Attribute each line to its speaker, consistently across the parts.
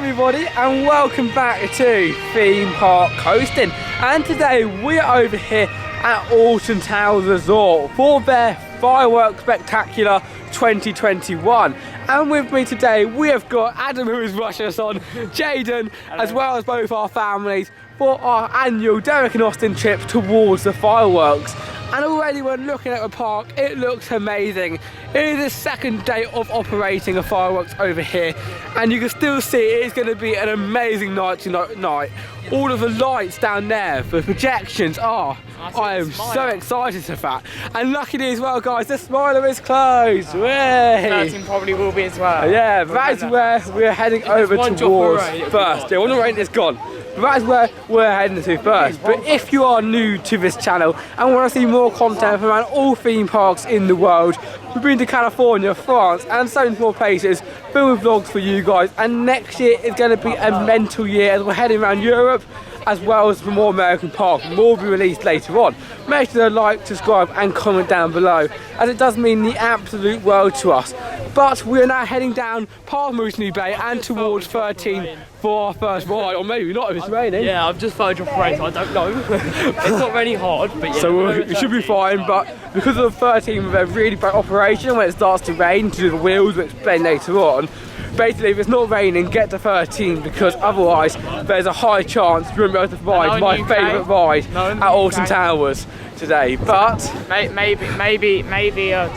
Speaker 1: everybody and welcome back to Theme Park Coasting, and today we are over here at Alton Towers Resort for their Firework Spectacular 2021. And with me today we have got Adam, who is rushing us on, Jayden, as well as both our families for our annual Derrick and Austin trip towards the fireworks. And already when looking at the park, it looks amazing. It is the second day of operating the fireworks over here, and you can still see it is going to be an amazing night tonight. All of the lights down there, the projections are, I am so excited for that. And luckily as well, guys, the Smiler is closed.
Speaker 2: 13 probably will be as well.
Speaker 1: Yeah, that is where we're heading over towards first. Yeah, one of the rain is gone. That's where we're heading to first. But if you are new to this channel and want to see more content from around all theme parks in the world, we've been to California, France and so many more places, filming vlogs for you guys. And next year is going to be a mental year as we're heading around Europe, as well as for more American parks. More will be released later on. Make sure to like, subscribe and comment down below, as it does mean the absolute world to us. But we are now heading down past Moosonee Bay and towards 13 for our first ride, or maybe not if it's raining.
Speaker 2: Yeah, I've just phoned your rain, so I don't know. It's not raining hard, but yeah.
Speaker 1: So it should be fine, but because of 13 with a really bad operation, when it starts to rain, to do the wheels, we'll explain later on. Basically, if it's not raining, get to 13, because otherwise there's a high chance you won't be able to ride my favourite ride at Alton Towers today. But
Speaker 2: maybe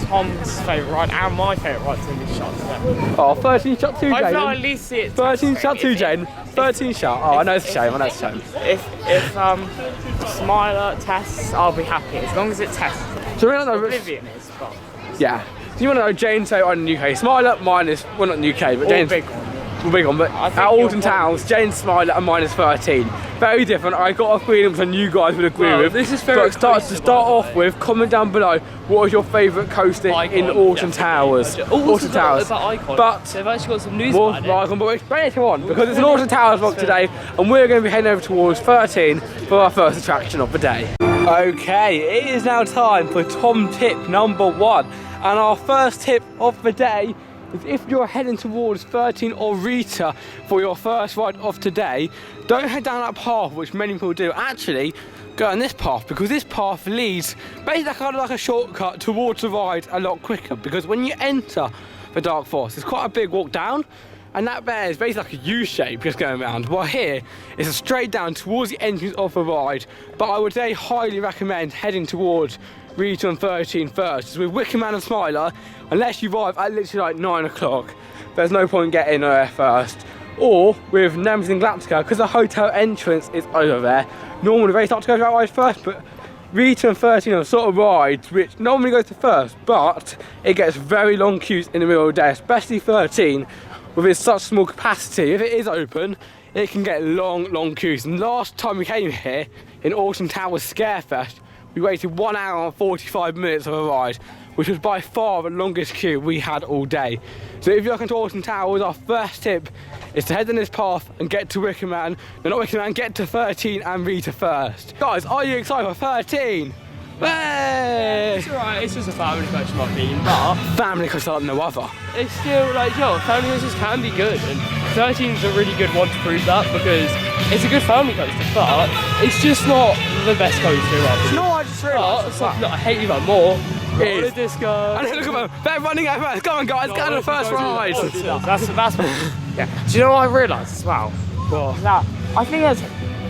Speaker 2: Tom's favourite ride and my favourite ride's in this shot today.
Speaker 1: Oh, 13 shot too, Jayden.
Speaker 2: Hopefully at least see it.
Speaker 1: 13 shot too, Jayden. 13 shot. Oh, I know it's a shame. I know it's a shame.
Speaker 2: If Smiler tests, I'll be happy as long as it tests.
Speaker 1: So we don't know.
Speaker 2: Oblivion is, but
Speaker 1: yeah. Do you want to know Jane's favourite in the UK? Smiler, mine is, well, not in the UK, but Jane's
Speaker 2: big one.
Speaker 1: Big one, but at Alton Towers, Jane's Smiler and mine is 13. Very different. I got a feeling which you guys would agree with.
Speaker 2: This is very
Speaker 1: to start off with, comment down below what is your favourite coaster in Alton Towers. Alton Towers.
Speaker 2: But they've actually got some news about it.
Speaker 1: Icon, but we'll explain it on because it's an Alton Towers vlog today, and we're going to be heading over towards 13 for our first attraction of the day. Okay, it is now time for Tom tip number 1. And our first tip of the day is if you're heading towards 13 or Rita for your first ride of today, don't head down that path, which many people do. Actually, go on this path, because this path leads basically kind of like a shortcut towards the ride a lot quicker. Because when you enter the Dark Forest, it's quite a big walk down, and that there is basically like a U shape just going around. While here, it's a straight down towards the entrance of the ride. But I would say highly recommend heading towards Rita on 13 first. With Wicker Man and Smiler, unless you arrive at literally like 9 o'clock, there's no point getting there first. Or with Nemesis and Galactica, because the hotel entrance is over there. Normally they start to go to that ride first, but Rita and 13 are sort of rides which normally go to first, but it gets very long queues in the middle of the day, especially 13 with its such small capacity. If it is open, it can get long queues. And last time we came here in Alton Towers Scarefest, we waited 1 hour and 45 minutes of a ride, which was by far the longest queue we had all day. So if you're looking to Alton Towers, our first tip is to head in this path and get to Wicker Man. No, not Wicker Man, get to 13 and Rita first. Guys, are you excited for 13? Hey!
Speaker 2: It's alright, it's just a family coaster in my opinion, but
Speaker 1: family coaster like no other.
Speaker 2: It's still like, family coasters can be good, and 13 is a really good one to prove that, because it's a good family coaster, but it's just not the best coaster.
Speaker 1: No, I just realised
Speaker 2: something that I hate even more.
Speaker 1: Roller
Speaker 2: disco.
Speaker 1: And look at them, they're running out first. Come on guys, get on the first ride.
Speaker 2: That's yeah. Do you know what I realised as well?
Speaker 1: What?
Speaker 2: That I think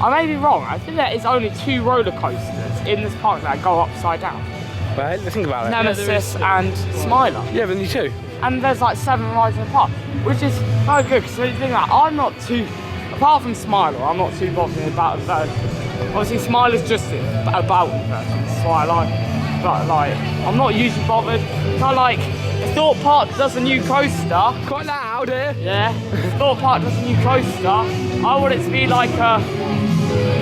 Speaker 2: I may be wrong, I think there is only 2 roller coasters in this park that go upside down.
Speaker 1: Well, let's think about it.
Speaker 2: Nemesis and Smiler.
Speaker 1: Yeah, but only 2.
Speaker 2: And there's like 7 rides in the park, which is no good, because the thing that I'm not too, apart from Smiler, I'm not too bothered about the version. Obviously Smiler's just about the version, that's why I like it. But like, I'm not usually bothered. So like, if Thought Park does a new coaster.
Speaker 1: Quite loud here.
Speaker 2: Yeah. If Thought Park does a new coaster, I want it to be like a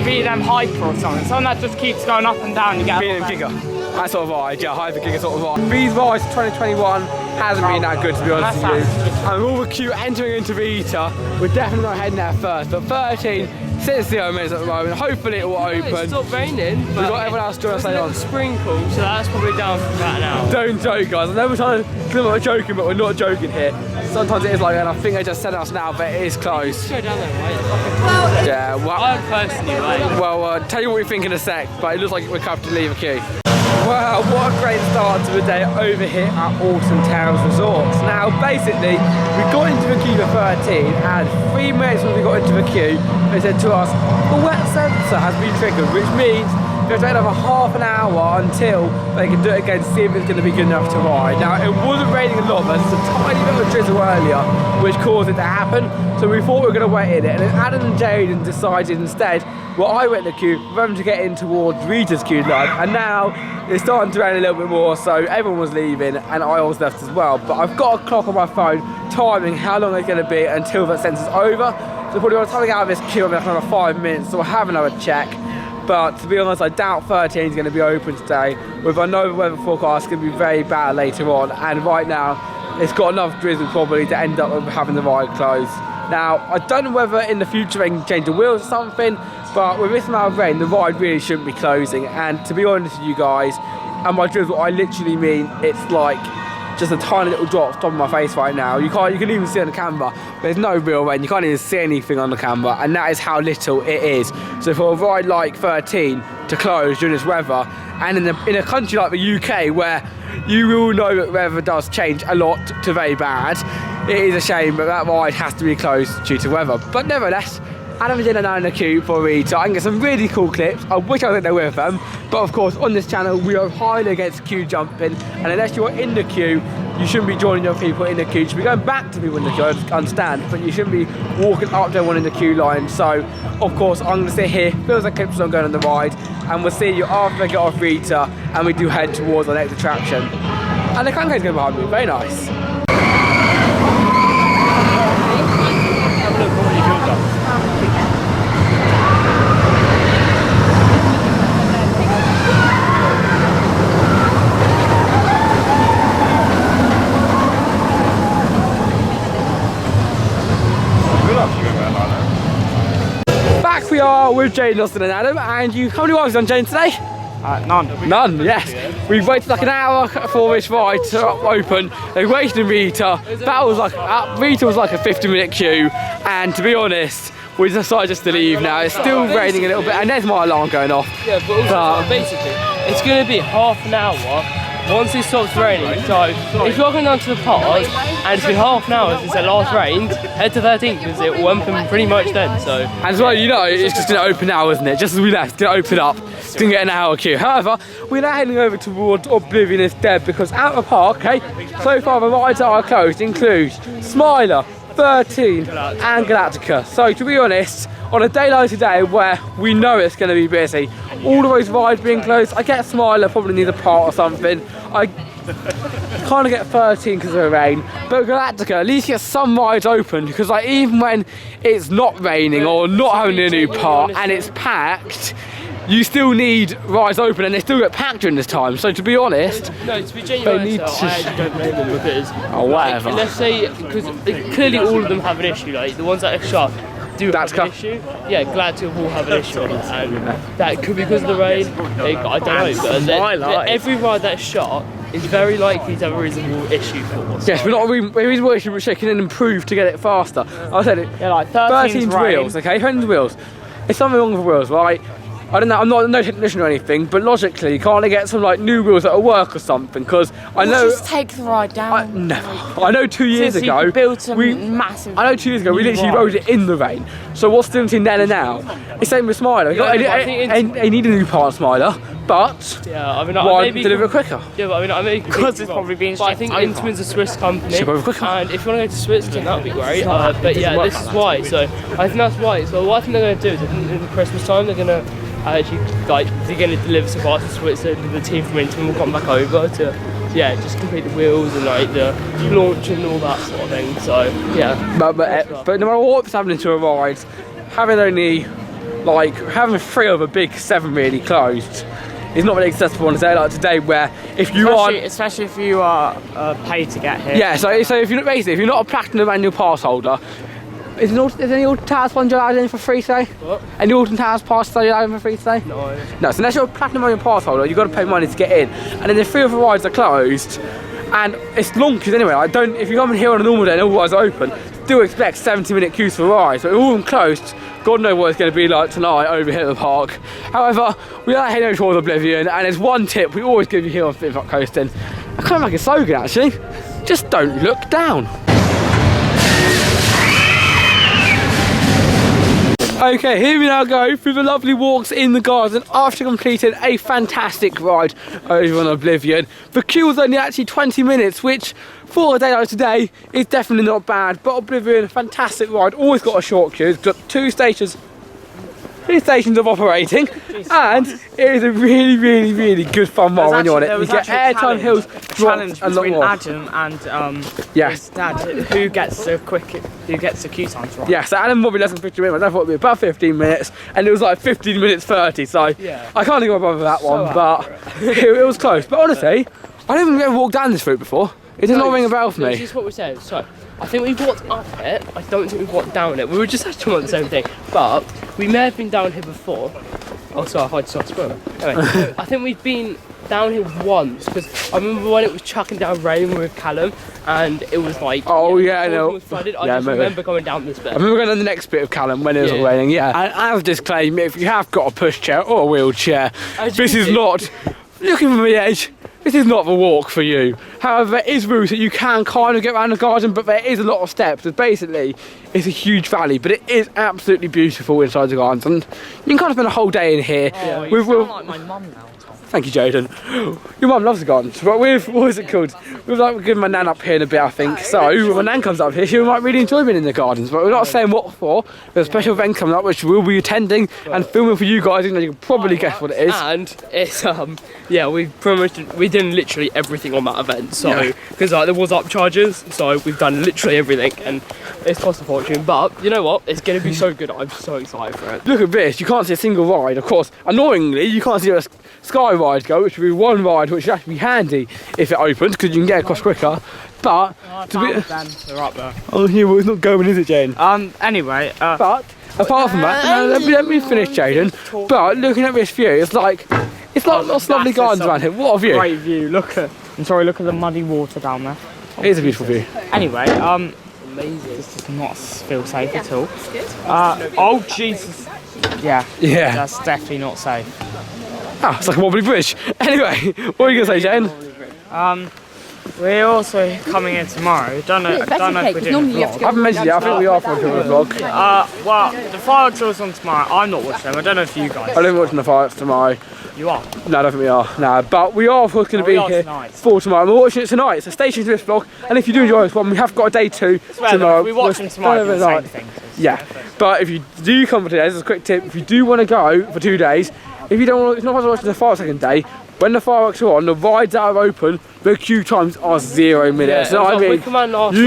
Speaker 2: B&M Hyper or something that just keeps going up and down. You get
Speaker 1: B&M Giga. That sort of ride, yeah, Hyper Giga sort of ride. These rides 2021 hasn't been that good, to be honest with you. And with all the queue entering into Rita, we're definitely not heading there first. But 13 Sitting 0 minutes at the moment. Hopefully it will open.
Speaker 2: It's stopped raining.
Speaker 1: We've got everyone else joining us later on.
Speaker 2: Sprinkle, so that's probably down for about an hour.
Speaker 1: Don't joke, guys. I know we're trying to claim we're joking, but we're not joking here. Sometimes it is like that, and I think they just said us now, but it is closed.
Speaker 2: Go down there, right?
Speaker 1: Yeah, well,
Speaker 2: I personally, right?
Speaker 1: well, tell you what we think in a sec, but it looks like we're coming to leave a queue. Wow, what a great start to the day over here at Alton Towers Resort. Now, basically, we got into the queue for 13, and 3 minutes when we got into the queue, they said to us, the wet sensor has been triggered, which means we have to wait another half an hour until they can do it again, see if it's going to be good enough to ride. Now, it wasn't raining a lot, but there's a tiny bit of drizzle earlier, which caused it to happen, so we thought we were going to wait in it, and then Adam and Jayden decided instead, well, I went in the queue for them to get in towards Rita's queue line, and now it's starting to rain a little bit more, so everyone was leaving, and I was left as well. But I've got a clock on my phone timing how long it's going to be until that sensor's over. So probably by the time I get out of this queue, I'm going to have another 5 minutes, so we'll have another check. But to be honest, I doubt 13 is going to be open today. With I know the weather forecast is going to be very bad later on, and right now it's got enough drizzle probably to end up with having the ride closed. Now, I don't know whether in the future they can change the wheels or something, but with this amount of rain, the ride really shouldn't be closing. And to be honest with you guys, and by drizzle, I literally mean it's like just a tiny little drop on my face right now. You can even see on the camera, there's no real rain. You can't even see anything on the camera, and that is how little it is. So for a ride like 13 to close during this weather, and in a country like the UK where you will know that weather does change a lot to very bad, it is a shame, but that ride has to be closed due to weather. But nevertheless, Adam and Jen are now in the queue for Rita. I can get some really cool clips. I wish I was there with them, but of course on this channel we are highly against queue jumping, and unless you're in the queue, you shouldn't be joining your people in the queue. You should be going back to people in the queue, I understand, but you shouldn't be walking up to everyone in the queue line. So of course I'm going to sit here, film some clips on going on the ride, and we'll see you after I get off Rita and we do head towards our next attraction. And the Kanga's going behind me, very nice. Back we are with Jayden Austin and Adam, and how many rides have you done, Jayden, today?
Speaker 2: None.
Speaker 1: None, yes. We've waited like an hour for this ride to open. They waited in Rita. Rita was like a 50-minute queue, and to be honest, we decided just to leave now. It's still raining a little bit, and there's my alarm going off.
Speaker 2: Yeah, but also, basically, it's going to be half an hour once it stops raining. So if you're going down to the park and it's been half an hour since it last rained, head to 13 because it will open pretty much then. So, and
Speaker 1: as well, you know, it's just going to open now, isn't it? Just as we left, it's going to open up. It's going to get an hour queue. However, we're now heading over towards Oblivion is Dead because out of the park, okay, so far the rides that are closed include Smiler, 13 and Galactica. So to be honest, on a day like today where we know it's going to be busy, all of those rides being closed, I get Smiler probably needs a part or something. I kind of get 13 because of the rain, but Galactica at least get some rides open because like even when it's not raining or not having a new part and it's packed, you still need rides open and they still get packed during this time. So to be honest,
Speaker 2: no, to be genuine, I actually don't blame them because
Speaker 1: whatever.
Speaker 2: Let's say, because clearly all of them have an issue, like the ones that are shut do have an issue. Yeah, Galactica will have an issue, and that could be because of the rain. I don't know, but every ride that's shut is very likely to have a reasonable issue for us.
Speaker 1: Yes, we're reasonable issue which they can improve to get it faster. I said it.
Speaker 2: Yeah, like
Speaker 1: 13's wheels, okay, 13's wheels. There's something wrong with the wheels, right? I don't know, I'm not no technician or anything, but logically, can't they get some like new wheels that'll work or something? Because I know.
Speaker 3: Just take the ride down.
Speaker 1: I know 2 years ago.
Speaker 3: Massive.
Speaker 1: I know 2 years ago we literally rode it in the rain. So what's the difference in then and now? It's same with Smiler. They need a new part, Smiler, but
Speaker 2: yeah, I mean,
Speaker 1: why deliver quicker?
Speaker 2: Yeah, but I mean,
Speaker 3: because it's probably being.
Speaker 2: But I think Intamin's a Swiss company,
Speaker 1: ship over quicker.
Speaker 2: And if you want to go to Switzerland, that'd be great. But yeah, this is why. So I think that's why. So what I think they're going to do is in the Christmas time they're going to. Actually, like, they're going to deliver some parts to Switzerland. The team from Intamin will come back over to, yeah, just complete the wheels and like the launch and all that sort of thing. So yeah.
Speaker 1: But no matter what's happening to a ride, having having 3 of a big 7 really closed is not really accessible on a day like today, where if you
Speaker 3: especially if you are paid to get here.
Speaker 1: Yeah. So if you're not a platinum annual pass holder. Is any Alton Towers one allowed in for free today?
Speaker 2: What?
Speaker 1: Any Alton Towers pass allowed in for free today?
Speaker 2: No.
Speaker 1: No, so unless you're a platinum on your pass holder, you've got to pay money to get in. And then the 3 other rides are closed. And it's long queues anyway. If you come in here on a normal day and all rides are open, do expect 70-minute queues for rides. But all of them closed, God knows what it's going to be like tonight over here at the park. However, we are heading over towards Oblivion, and there's one tip we always give you here on Fit Rock Coasting. I kind of like a slogan actually. Just don't look down. Okay, here we now go through the lovely walks in the garden after completing a fantastic ride over on Oblivion. The queue was only actually 20 minutes, which for a day like today is definitely not bad. But Oblivion, fantastic ride, always got a short queue. It's got 2 stations of operating, and it is a really good fun ride when you're on it. You get airtime hills,
Speaker 2: challenge
Speaker 1: a lot
Speaker 2: between
Speaker 1: more.
Speaker 2: Adam and
Speaker 1: Yes.
Speaker 2: his dad, who gets the queue times right.
Speaker 1: Yeah, so Adam will be less than 15 minutes. I thought it would be about 15 minutes, and it was like 15 minutes 30. So
Speaker 2: Yeah.
Speaker 1: I can't think above that one,
Speaker 2: So
Speaker 1: but it was close. But honestly, I don't think we've ever walked down this route before. It does not ring a bell for
Speaker 3: This
Speaker 1: me.
Speaker 3: is what we said. So, I think we've walked up it. I don't think we've walked down it. We were just actually on the same thing. But we may have been down here before. Oh, sorry, I saw a squirrel. Anyway, I think we've been down here once because I remember when it was chucking down rain with CALLUM and it was like.
Speaker 1: Oh, yeah, I
Speaker 3: the
Speaker 1: know.
Speaker 3: road was flooded. I
Speaker 1: Yeah,
Speaker 3: just
Speaker 1: maybe.
Speaker 3: remember going down this bit.
Speaker 1: I remember going on the next bit of CALLUM when it was
Speaker 3: Yeah.
Speaker 1: raining, yeah. And as a disclaimer, if you have got a pushchair or a wheelchair,
Speaker 3: As
Speaker 1: this
Speaker 3: you
Speaker 1: is
Speaker 3: do.
Speaker 1: not, looking from the edge, this is not the walk for you. However, there is routes that you can kind of get around the garden, but there is a lot of steps. Because basically, it's a huge valley, but it is absolutely beautiful inside the gardens. And you can kind of spend a whole day in here.
Speaker 3: Oh, you
Speaker 1: with-
Speaker 3: sound like my mum now, Tom.
Speaker 1: Thank you, Jayden. Your mum loves the gardens, but with, what is it called? We've like given my nan up here in a bit, I think. So when my nan comes up here, she might really enjoy being in the gardens. But we're not saying what for. There's a special event coming up which we'll be attending and filming for you guys. And you can probably guess what it is.
Speaker 3: And it's yeah, we've done literally everything on that event. So
Speaker 1: Yeah.
Speaker 3: because there was upcharges, so we've done literally everything, and it's cost a fortune. But you know what? It's gonna be so good. I'm so excited for it.
Speaker 1: Look at this. You can't see a single ride. Of course, annoyingly, you can't see a sky ride go, which would be one ride, which would actually be handy if it opens because you can get across quicker. But to be,
Speaker 2: They're up there.
Speaker 1: oh, yeah, well, it's not going, is it, Jane?
Speaker 2: Anyway,
Speaker 1: But apart from that, no, let me finish, Jayden. But looking at this view, it's like lots of lovely
Speaker 2: that's
Speaker 1: gardens
Speaker 2: some
Speaker 1: around here. What a view!
Speaker 2: great view. Look at the muddy water down there.
Speaker 1: It is a beautiful view.
Speaker 2: Anyway, this does not feel safe at all. Oh Jesus! Yeah,
Speaker 1: Yeah.
Speaker 2: that's definitely not safe.
Speaker 1: Ah, it's like a wobbly bridge. Anyway, what are you gonna say, Jane?
Speaker 2: We're also coming in tomorrow. Don't know if we're doing a vlog.
Speaker 1: I haven't mentioned it yet. I think we are for a vlog.
Speaker 2: Well, the fireworks are on tomorrow. I'm not watching them. I don't know if you guys.
Speaker 1: I don't be watching the fireworks tomorrow.
Speaker 2: You are.
Speaker 1: No, I don't think we are. No, but we are of course going to
Speaker 2: Oh, we
Speaker 1: be
Speaker 2: are
Speaker 1: here
Speaker 2: tonight.
Speaker 1: for tomorrow. We're watching it tonight. So stay tuned to this vlog. And if you do enjoy this one, we have got a day 2 tomorrow.
Speaker 2: We watch them tomorrow.
Speaker 1: We'll-
Speaker 2: Do the same thing.
Speaker 1: Yeah, but if you do come for 2 days, as a quick tip, if you do want to go for 2 days, if you don't want, it's not possible watching the fireworks second day. When the fireworks are on, the rides that are open, the queue times are 0 minutes. So I mean, you can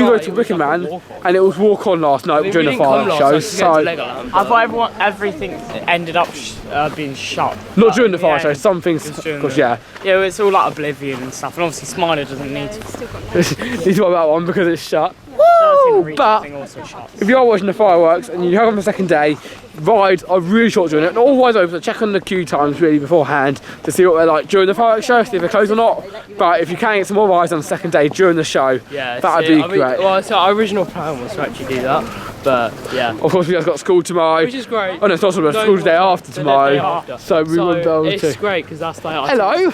Speaker 1: go to Wickerman, and it was walk on last night during the fireworks show. So
Speaker 2: I thought everything ended up being shut.
Speaker 1: not during the fireworks show.
Speaker 2: Yeah.
Speaker 1: Some things,
Speaker 2: Just
Speaker 1: of
Speaker 2: during
Speaker 1: course,
Speaker 2: the-
Speaker 1: yeah.
Speaker 2: Yeah, it's all like Oblivion and stuff, and obviously Smiler doesn't need to.
Speaker 1: Need to worry about that one because it's shut.
Speaker 2: Woo!
Speaker 1: But
Speaker 2: also shut.
Speaker 1: if you are watching the fireworks and you have them the second day, rides are really short during it. All rides open, so check on the queue times really beforehand to see what they're like during the fireworks show, see if they're closed or not. But if you can get some more rides on the second day during the show,
Speaker 3: Yeah,
Speaker 1: that'd be great.
Speaker 3: Well, so our original plan was to actually do that, but yeah,
Speaker 1: Of course, we guys got school tomorrow.
Speaker 3: which is great.
Speaker 1: Oh no, it's not school, school's the day after
Speaker 3: The day
Speaker 1: tomorrow.
Speaker 3: after.
Speaker 1: So we won't be able
Speaker 3: it's
Speaker 1: to.
Speaker 3: great because that's like
Speaker 1: Hello.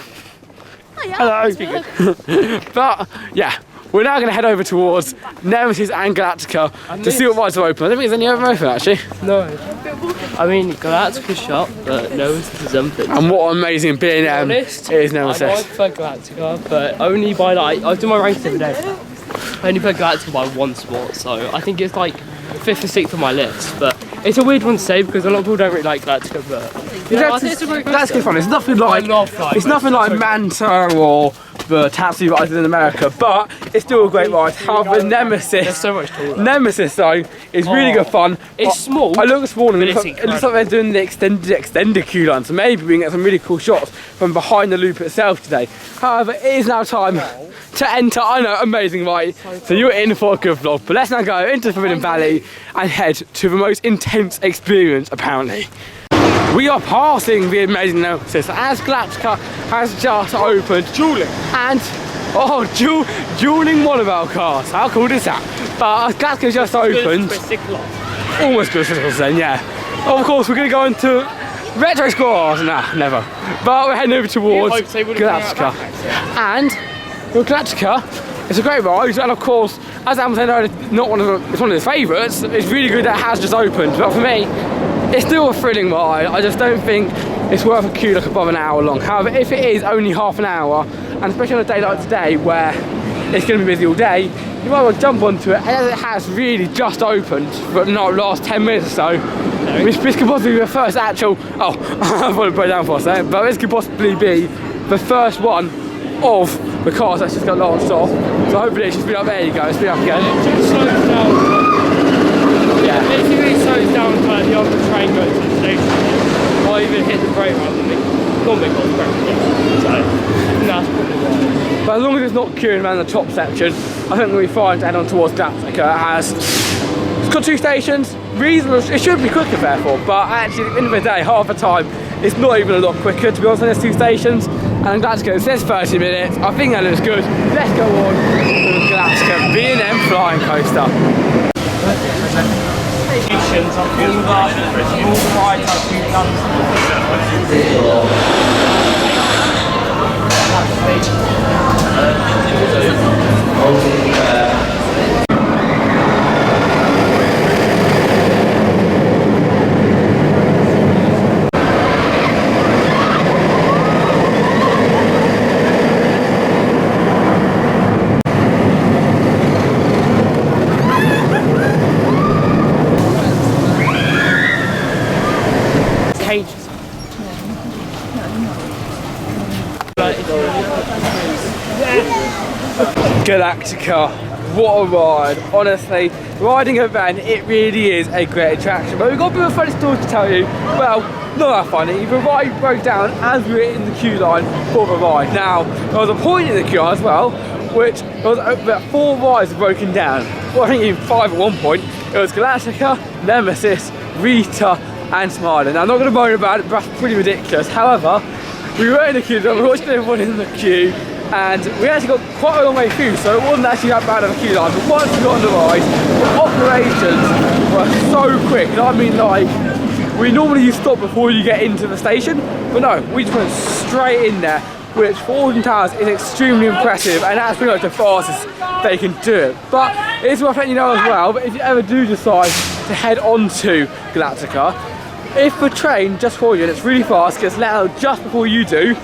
Speaker 1: Hello. But yeah, we're now going to head over towards Nemesis and Galactica to see what rides are open. I don't think there's any other open actually.
Speaker 3: No, I mean Galactica's shut, but Nemesis is open.
Speaker 1: And what an amazing B&M
Speaker 3: Honest,
Speaker 1: it is
Speaker 3: I might
Speaker 1: Nemesis.
Speaker 3: prefer Galactica, but only by like I do my ranks every day. I only prefer Galactica by 1 spot, so I think it's like 5th or 6th on my list. But it's a weird one to say because a lot of people don't really like Galactica, but you know, I think it's a great
Speaker 1: Galactica's fun. It's nothing like
Speaker 3: I love, like,
Speaker 1: it's nothing like Manta or the taxi rides in America, but it's still a great ride. However, Nemesis,
Speaker 3: so much taller.
Speaker 1: Nemesis though, is really good fun.
Speaker 3: It's small.
Speaker 1: I looked this morning, it
Speaker 3: but
Speaker 1: looks like they're doing the extended queue line, so maybe we can get some really cool shots from behind the loop itself today. However, it is now time to enter. I know, amazing, right? So you're in for a good vlog, but let's now go into the Forbidden Valley and head to the most intense experience, apparently. We are passing the amazing Nemesis as Galactica has just opened.
Speaker 2: Dueling.
Speaker 1: And, dueling monorail cars. How cool is that? But Galactica just opened. Almost good for then, yeah. Of course, we're going to go into retro squads. Nah, never. But we're heading over towards Galactica. And with Galactica, it's a great ride. And of course, as I'm saying, it's one of his favourites. It's really good that it has just opened. But for me, it's still a thrilling ride. I just don't think it's worth a queue like above an hour long. However, if it is only half an hour, and especially on a day like today where it's going to be busy all day, you might well jump onto it. As it has really just opened, but not last 10 minutes or so. This could possibly be the first actual. Oh, I want to put it down for a second, but this could possibly be the first one of the cars that's just got launched off. So hopefully it should speed up. There you go, speed up again.
Speaker 3: It just slows down. Yeah, it really slows down when the other train goes to the station. Or even hit the brake rather than normally got the brake. So, that's probably why.
Speaker 1: But as long as it's not queuing around the top section, I think we'll be fine to head on towards Galactica. It's got 2 stations, reasonable. It should be quicker therefore, but actually at the end of the day, half the time, it's not even a lot quicker to be honest. There's 2 stations, and Galactica says 30 minutes. I think that looks good. Let's go on with Galactica B&M flying coaster.
Speaker 2: Stations on all the rides that we've
Speaker 3: cages.
Speaker 1: Galactica, what a ride. Honestly, riding a van, it really is a great attraction. But we've got a bit of a funny story to tell you. Well, not that funny. The ride broke down as we were in the queue line for the ride. Now, there was a point in the queue as well, which was about 4 rides broken down. Well, I think even 5 at one point. It was Galactica, Nemesis, Rita, and Smiler. Now, I'm not going to moan about it, but that's pretty ridiculous. However, we were in the queue, we watched everyone in the queue, and we actually got quite a long way through, so it wasn't actually that bad of a queue line. But once we got on the ride, the operations were so quick, and I mean like, we normally stop before you get into the station, but no, we just went straight in there, which for Alton Towers is extremely impressive, and that's pretty much the fastest they can do it. But it's worth letting you know as well, that if you ever do decide to head on to Galactica, if the train just for you and it's really fast, gets let out just before you do,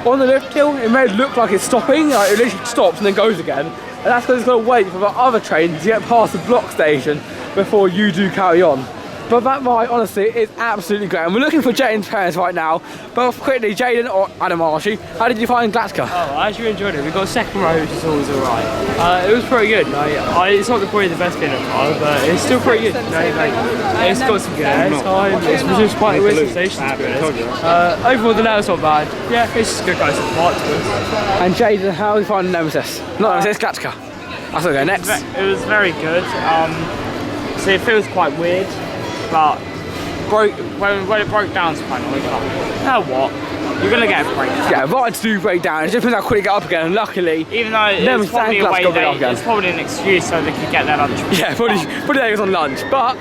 Speaker 1: on the lift hill, it may look like it's stopping, like it literally stops and then goes again. And that's because it's got to wait for the other train to get past the block station before you do carry on. But that ride, honestly, is absolutely great. And we're looking for Jayden's parents right now. But quickly, Jayden or Adam Archie, how did you find Galactica?
Speaker 3: Oh, I actually enjoyed it. We got a second row, which is always alright. It was pretty good. It's not probably the best bit of car, but it's still pretty good. It's got some good airtime. It's just quite a wasted station, to be honest. Overall, the layout's not bad. Yeah, it's just good guys to park to us.
Speaker 1: And Jayden, how did you find Nemesis? Not Nemesis, Galactica. That's okay, next.
Speaker 2: It was very good. So it feels quite weird, but when it broke down, it's quite annoying. You know what? You're gonna get a breakdown.
Speaker 1: Yeah, rides do break down. It just depends how quick you get up again. And luckily,
Speaker 2: even though it's probably a way it's probably an excuse so they could get their lunch.
Speaker 1: Yeah, probably they was on lunch. But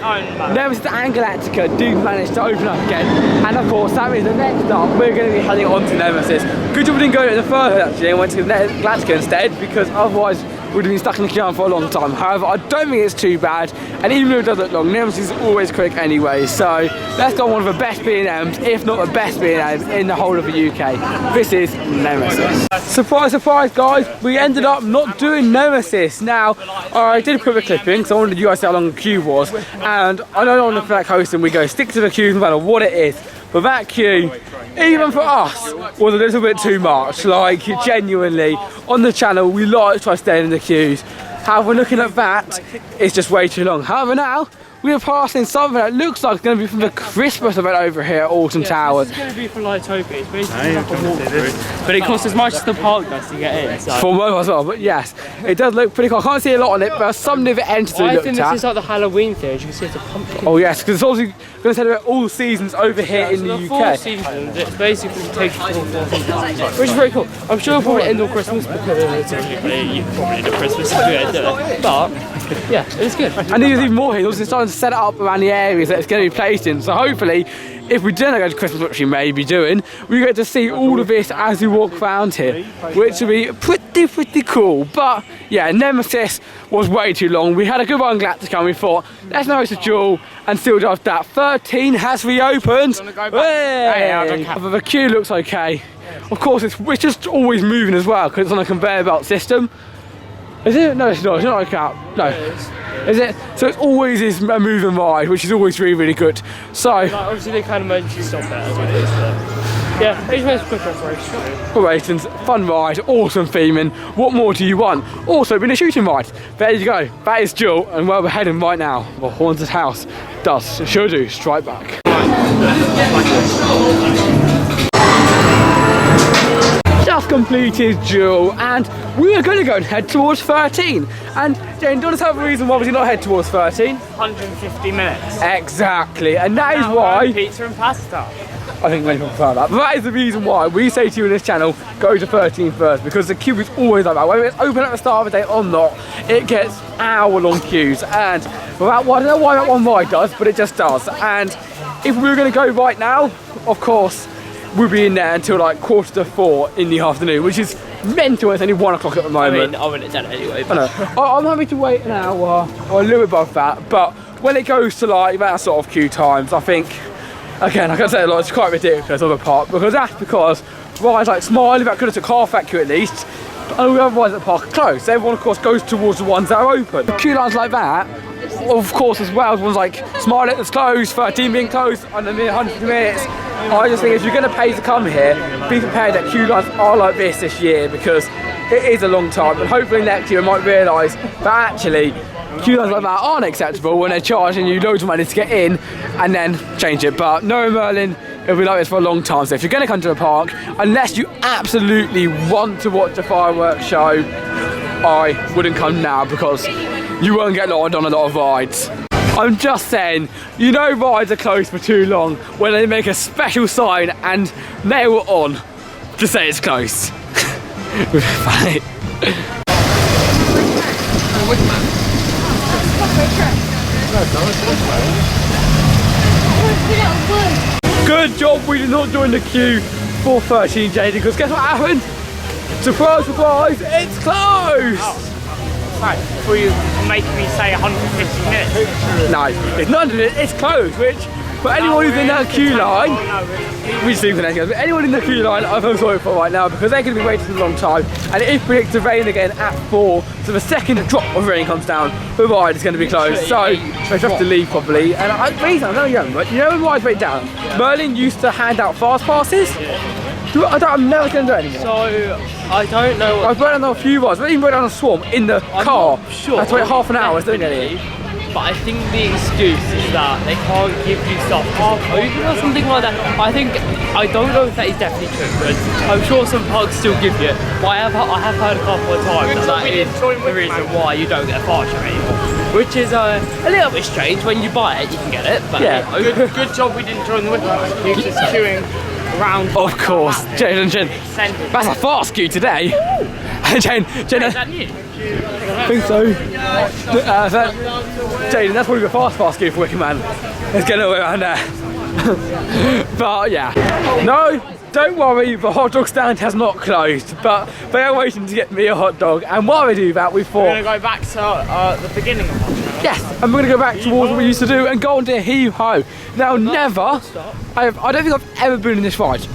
Speaker 1: Nemesis and Galactica do manage to open up again. And of course, that means the next up we're going to be heading on to Nemesis. Good job we didn't go to the first actually and went to Galactica instead, because otherwise we'd have been stuck in the queue for a long time. However, I don't think it's too bad, and even though it does look long, Nemesis is always quick anyway. So let's go on one of the best B&Ms, if not the best B&Ms in the whole of the UK. This is Nemesis. Surprise, surprise, guys! We ended up not doing Nemesis. Now, I did put a clip in because I wanted you guys to see how long the queue was, and I know on the flat coaster we go stick to the queue no matter what it is. but that queue, even for us, was a little bit too much. Like, genuinely, on the channel, we like to try staying in the queues. However, looking at that, it's just way too long. However, now, we are passing something that looks like it's going to be from the Christmas event over here at Alton Towers.
Speaker 3: This is going to be for Lightopia. It's basically like a walkthrough, but it costs as much as the park does to get in. So.
Speaker 1: For mobile as well, but yes, it does look pretty cool. I can't see a lot on it, but some of it enters we looked at.
Speaker 3: I think this is like the Halloween thing. As you can see, it's a pumpkin.
Speaker 1: Oh yes, because it's also going to celebrate all seasons over here in the UK.
Speaker 3: 4 seasons, it basically takes you to 4 seasons, which is very cool. I'm sure it'll probably end on Christmas because you probably do Christmas if you're do it. But yeah, it's good.
Speaker 1: And there's even more here. Also starting to set it up around the areas that it's going to be placed in. So hopefully, if we do go to Christmas, which we may be doing, we get to see all of this as we walk around here, which will be pretty cool. But yeah, Nemesis was way too long. We had a good one in Galactica and we thought, let's know it's a duel and still just that. 13 has reopened. But the queue looks okay. Of course, it's just always moving as well because it's on a conveyor belt system. Is it? No, it's not. It's not like that. No. Is it? So it's always is a moving ride, which is always really good. So
Speaker 3: obviously they kind of emergency stop it as what it is, but yeah, it's made a quick operation.
Speaker 1: Operations, fun ride, awesome theming. What more do you want? Also been a shooting ride. There you go. That is Jewel, and where we're heading right now, the haunted house does sure do strike back. Just completed Jewel, and we are going to go and head towards 13. And Jane, do you want to tell the reason why we did not head towards 13?
Speaker 2: 150 minutes.
Speaker 1: Exactly, and that is why
Speaker 2: pizza and pasta.
Speaker 1: I think many people prefer that, but that is the reason why we say to you in this channel, go to 13 first, because the queue is always like that. Whether it's open at the start of the day or not, it gets hour-long queues, and without, well, I don't know why that one ride does, but it just does. And if we were going to go right now, of course, we'll be in there until like 3:45 in the afternoon, which is mental. It's only 1 o'clock at the moment.
Speaker 3: I wouldn't have done it anyway.
Speaker 1: But I'm happy to wait an hour or a little bit above that, but when it goes to like that sort of queue times, I think, again, like I said a lot, it's quite ridiculous on the park, because rides like Smiley, that could have took half that queue at least, and all the other rides at the park are closed. Everyone, of course, goes towards the ones that are open. Queue lines like that, of course, as well as ones like Smiley that's closed, 13 being closed, and then 100 minutes. I just think if you're going to pay to come here, be prepared that queue lines are like this year, because it is a long time, and hopefully next year we might realise that actually queue lines like that aren't acceptable when they're charging you loads of money to get in and then change it. But no, Merlin, it'll be like this for a long time. So if you're going to come to the park, unless you absolutely want to watch the fireworks show, I wouldn't come now, because you won't get on a lot of rides. I'm just saying, you know, rides are closed for too long when they make a special sign and nail it on to say it's closed. Funny. Good job we did not join the queue for 13, Jayden, because guess what happened? Surprise, surprise, it's closed!
Speaker 2: Oh. Right, before you make me say 150 minutes.
Speaker 1: No, it's not, it's closed, which for anyone who's in that queue line, we just leave the next, but anyone in the queue line, I feel sorry for right now, because they're going to be waiting a long time, and it is predicted to rain again at 4, so the second a drop of rain comes down, the ride is going to be closed, so they have to leave probably. And I don't know, but you know when rides break down, Merlin used to hand out fast passes. I'm never going to do it anymore.
Speaker 3: So, I don't know.
Speaker 1: I've broken down a few rides, but even broken down a Swarm in the car.
Speaker 3: Sure.
Speaker 1: That's wait half an hour, don't you?
Speaker 3: But I think the excuse is that they can't give you stuff half open or something like that. I don't know if that is definitely true, but I'm sure some parks still give you it. But I have heard a couple of times that is the reason why you don't get a fast track anymore. Which is a little bit strange. When you buy it, you can get it. But
Speaker 2: yeah, good job we didn't join the winter. You're just queuing around.
Speaker 1: Of course, Jayden, that's a fast queue today. Jayden,
Speaker 2: is that new?
Speaker 1: I think so. Jayden, that's probably a fast queue for Wicker Man. Let's get away around there. But yeah, no, don't worry, the hot dog stand has not closed, but they are waiting to get me a hot dog, and while they do that, we thought...
Speaker 2: We're going to go back to the beginning of our channel.
Speaker 1: Yes, and we're going to go back towards what we used to do and go on to HUGO. Now, I don't think I've ever been in this ride.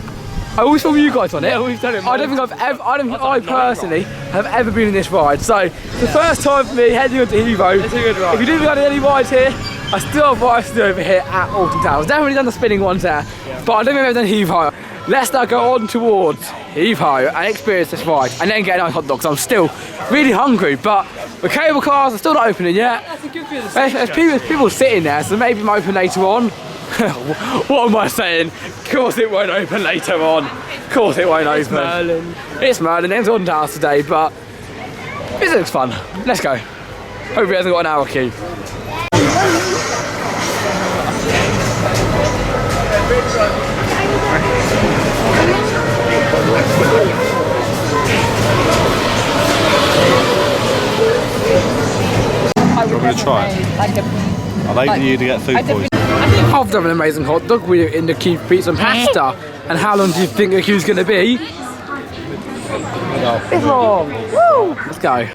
Speaker 1: I always film you guys on it.
Speaker 2: Yeah, we've done it.
Speaker 1: I don't think I personally have ever been in this ride. So, the first time for me heading on to HUGO.
Speaker 2: It's a good ride.
Speaker 1: If you do go to any rides here, I still have what I do over here at Alton Towers. Definitely done the spinning ones there, but I don't think I've done heave high. Let's now go on towards heave high and experience this ride, and then get a nice hot dog. So I'm still really hungry, but the cable cars are still not opening yet.
Speaker 3: That's a good view of the
Speaker 1: There's people sitting there, so maybe it might open later on. What am I saying? Of course it won't open later on. Of course it won't open.
Speaker 3: Merlin.
Speaker 1: It's Merlin. It's Alton Towers today, but it looks fun. Let's go. Hopefully it hasn't got an hour queue.
Speaker 4: Do you want me to try it? I like you to get food poisoning.
Speaker 1: After having an amazing hot dog, we're in the queue for pizza and pasta. And how long do you think the queue's going to be? It's long. Woo! Let's go.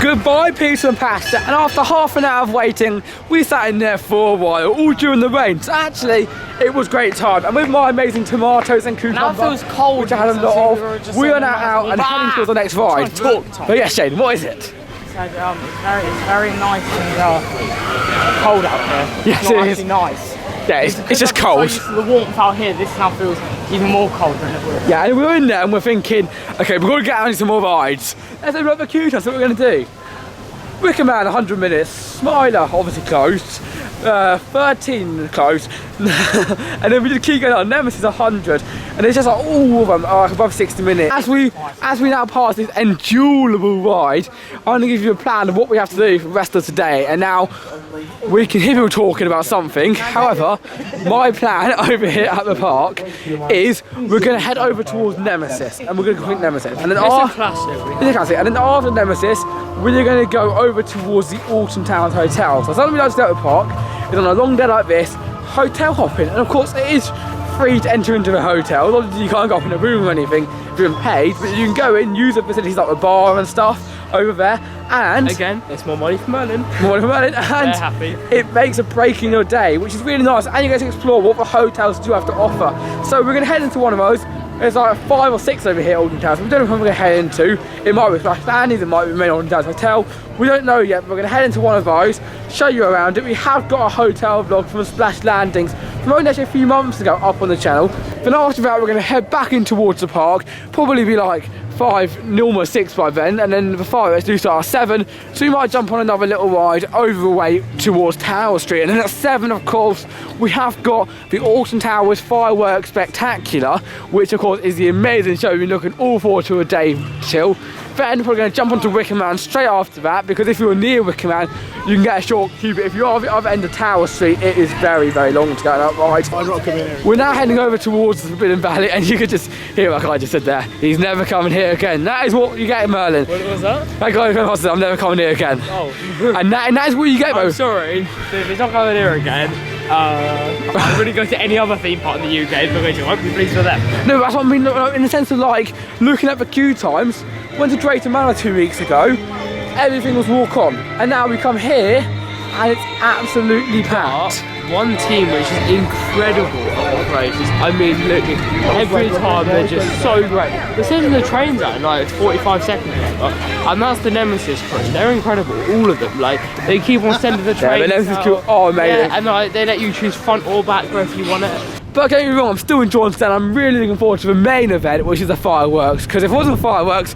Speaker 1: Goodbye pizza and pasta, and after half an hour of waiting, we sat in there for a while, all during the rain. So actually, it was great time. And with my amazing tomatoes and cucumber,
Speaker 3: Now it feels cold,
Speaker 1: which I had a lot of, we are now out and heading towards the next ride. But yes, Jayden, what is it?
Speaker 2: So, it's very nice and cold out here.
Speaker 1: Yes,
Speaker 2: it's not
Speaker 1: it is.
Speaker 2: actually nice.
Speaker 1: Yeah, it's just cold.
Speaker 2: So used to the warmth out here, this now feels even more cold than it would.
Speaker 1: Yeah, and we're in there and we're thinking, okay, we're going to get out into some more rides. Let's open up the queue, that's what we're going to do. Wicker Man, 100 minutes. Smiler, obviously closed. 13 closed. And then we just keep going on. Nemesis, 100. And it's just like all of them are above 60 minutes. As we now pass this endurable ride, I'm going to give you a plan of what we have to do for the rest of today. And now we can hear people talking about something. However, my plan over here at the park is we're going to head over towards Nemesis. And we're going to complete Nemesis. And then
Speaker 3: It's a classic.
Speaker 1: And then after Nemesis, we're going to go over towards the Alton Towers Hotel. So something we like to do at the park is on a long day like this, hotel hopping. And of course it is free to enter into the hotel. Obviously you can't go up in a room or anything if you're paid, but you can go in, use the facilities like the bar and stuff over there. And
Speaker 3: Again, it's more money for Merlin.
Speaker 1: more about it, and
Speaker 3: They're happy.
Speaker 1: it makes a break in your day, which is really nice, and you get to explore what the hotels do have to offer. So we're going to head into one of those. There's like 5 or 6 over here at Alton Towers. We don't know what we're going to head into. It might be Splash Landings, it might be the main Alton Towers Hotel. We don't know yet, but we're going to head into one of those, show you around it. We have got a hotel vlog from Splash Landings from only actually a few months ago up on the channel. Then after that, we're going to head back in towards the park. Probably be like 5, almost 6 by then, and then the fireworks do start at 7, so we might jump on another little ride over the way towards Tower Street. And then at 7, of course, we have got the Alton Towers Fireworks Spectacular, which of course is the amazing show we've been looking all forward to a day till. Then we're going to jump onto Wicker Man straight after that, because if you're near Wicker Man, you can get a short queue, but if you're at the other end of Tower Street, it is very, very long to go on that ride. We're now heading over towards the Forbidden Valley, and you can just hear what I just said there. He's never coming here again. That is what you get in Merlin.
Speaker 3: What was that?
Speaker 1: That guy said, I'm never coming here again.
Speaker 3: Oh.
Speaker 1: And that is what you get,
Speaker 3: I'm
Speaker 1: though.
Speaker 3: sorry, but if it's not coming here again, I'm going to go to any other theme park in the UK because you won't be pleased with them.
Speaker 1: No, that's what I mean, in the sense of like, looking at the queue times, went to Drayton Manor 2 weeks ago, everything was walk on. And now we come here, and it's absolutely packed.
Speaker 3: One team which is incredible at operations. I mean, look, every time they're just so great. They're sending the trains out in like 45 seconds, and that's the Nemesis crew. They're incredible, all of them. Like, they keep on sending the trains
Speaker 1: Yeah, the Nemesis
Speaker 3: out.
Speaker 1: crew are amazing.
Speaker 3: Yeah, and like, they let you choose front or back row if you want it.
Speaker 1: But don't get me wrong, I'm still enjoying today. I'm really looking forward to the main event, which is the fireworks. Because if it wasn't fireworks,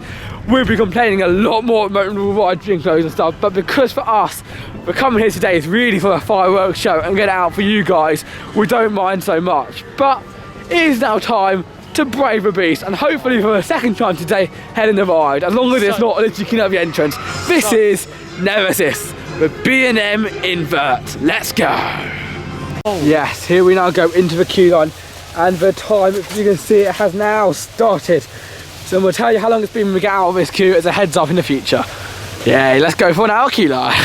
Speaker 1: we'd be complaining a lot more about rides being closed and stuff. But because for us, we're coming here today is really for a fireworks show and get it out for you guys, we don't mind so much. But it is now time to brave the beast, and hopefully for the second time today, head in the ride. As long as it's not a chicken at the entrance. This is Nemesis, the B&M invert. Let's go. Yes, here we now go into the queue line, and the time, if you can see, it has now started. So we'll tell you how long it's been when we get out of this queue as a heads up in the future. Yeah, let's go for an hour queue line.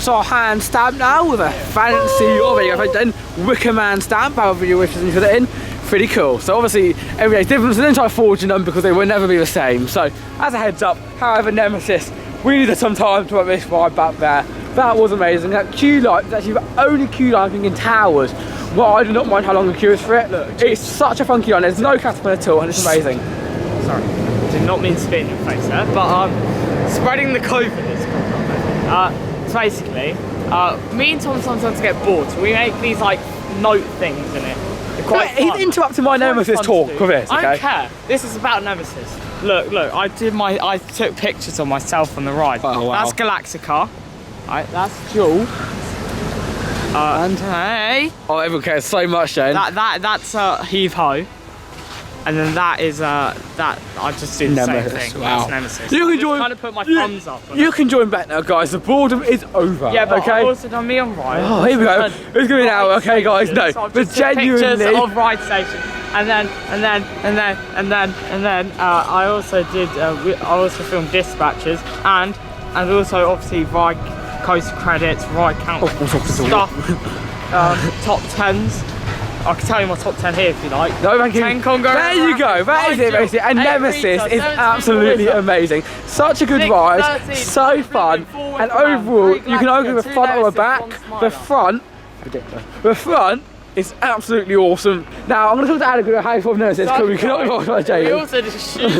Speaker 1: our hand stamp now with a fancy, oh there you go, then Wicker Man stamp, however you wish to put it in. Pretty cool. So obviously every day's different, so don't try forging them because they will never be the same. So as a heads up, however, Nemesis, we needed some time to put this ride back there. That was amazing. That queue light is actually the only queue light I think in Towers. Well, I do not mind how long the queue is for it. Look, it's such a funky one. There's no caterpillar at all, and it's amazing.
Speaker 2: Sorry, did not mean to spit in your face there, but spreading the COVID is so basically, me and Tom sometimes get bored, so we make these like note things in it. They're quite fun.
Speaker 1: He's interrupting my Nemesis talk with this, okay?
Speaker 2: I don't care. This is about Nemesis. Look, I took pictures of myself on the ride.
Speaker 1: Oh, wow.
Speaker 2: That's Galactica. Right, that's Jewel. And hey.
Speaker 1: Oh, everyone cares so much, Jane.
Speaker 2: That's Heave Ho. And then that is that I just do the
Speaker 1: Nemesis.
Speaker 2: same thing.
Speaker 1: Wow.
Speaker 2: That's Nemesis.
Speaker 1: You can
Speaker 2: I'm
Speaker 1: join.
Speaker 2: trying to put my thumbs up.
Speaker 1: You can join back now, guys. The boredom is over.
Speaker 2: Yeah, but
Speaker 1: okay.
Speaker 2: I've also done me on ride.
Speaker 1: Oh, here we go. It's gonna be now, okay, guys. No,
Speaker 2: So I've
Speaker 1: but
Speaker 2: just took pictures
Speaker 1: genuinely.
Speaker 2: of ride station, and then I also did. I also filmed dispatches and also obviously ride coast credits, ride count stuff, top 10s. I can tell you my top 10 here if you like.
Speaker 1: No, thank you.
Speaker 2: 10 Congo.
Speaker 1: There you go. That is it, basically. And Nemesis is absolutely amazing. Such a good ride, so fun, and overall, you can argue the front or the back. The front, ridiculous. The front is absolutely awesome. Now I'm going to talk to Adam about how you thought of Nemesis because we cannot be watching by
Speaker 2: We
Speaker 1: Jayden.
Speaker 2: also just shoot.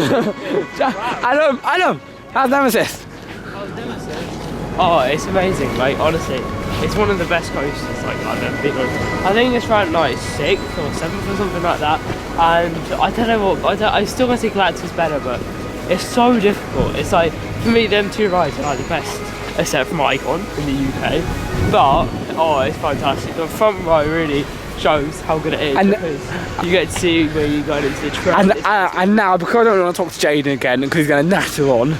Speaker 1: Adam, how's Nemesis?
Speaker 3: Oh, it's amazing, like honestly. It's one of the best coasters like I've ever been on. I think it's ranked like 6th or 7th or something like that. And I don't know what, I still want to say Galactica's better, but it's so difficult. It's like, for me, them two rides are like the best, except from Icon in the UK. But, oh, it's fantastic. The front row really shows how good it is,
Speaker 1: and
Speaker 3: because you get to see where you're going into the train.
Speaker 1: And now, because I don't want to talk to Jayden again, because he's going to natter on,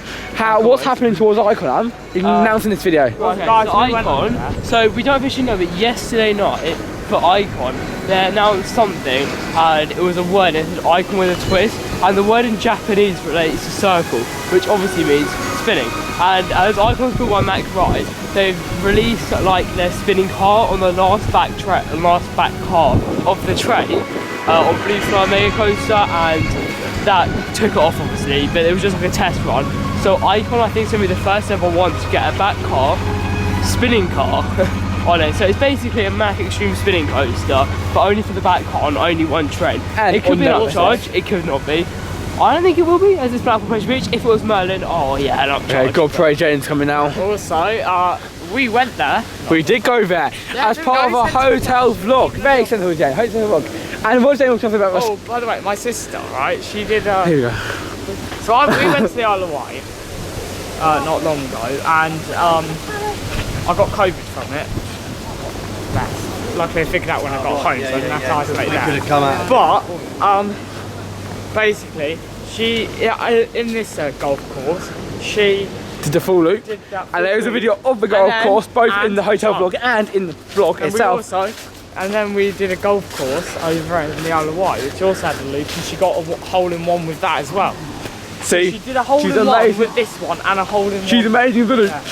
Speaker 1: what's happening towards Icon, you can announce in this video.
Speaker 3: Okay, so Icon, so we don't officially know, but yesterday night, for Icon, they announced something, and it was a word, it said Icon with a twist, and the word in Japanese relates to circle, which obviously means spinning. And as Icon's called one Mac Ride, they've released like their spinning car on the last back car of the train on Blue Sky Mega Coaster, and that took it off obviously, but it was just like a test run. So Icon, I think, is going to be the first ever one to get a back car, spinning car on it. So it's basically a Mac Extreme spinning coaster, but only for the back car on only one train. And it could be an upcharge, it could not be. I don't think it will be, as it's Blackpool Pleasure Beach. If it was Merlin, oh yeah, an upcharge.
Speaker 1: Okay, God pray Jayden's coming now.
Speaker 2: Also, we went there.
Speaker 1: We did go there as part of our hotel vlog. Very extensive Jayden, hotel vlog. And what Jayden was talking about was...
Speaker 2: Oh, by the way, my sister, right, she did...
Speaker 1: Here we go.
Speaker 2: So we went to the Isle of Wight not long ago, and I got COVID from it. Luckily I figured out when I got home, so I didn't have to isolate that.
Speaker 4: Could have come out.
Speaker 2: But basically, she in this golf course, she
Speaker 1: Did the full loop.
Speaker 2: did that.
Speaker 1: And there was a video of the golf course, both in the hotel vlog and in the vlog itself.
Speaker 2: And then we did a golf course over in the Isle of Wight, which also had a loop, and she got a hole-in-one with that as well.
Speaker 1: See,
Speaker 2: She did a hole-in-one with this one and a hole-in-one.
Speaker 1: She's amazing with the loop.
Speaker 2: Yeah.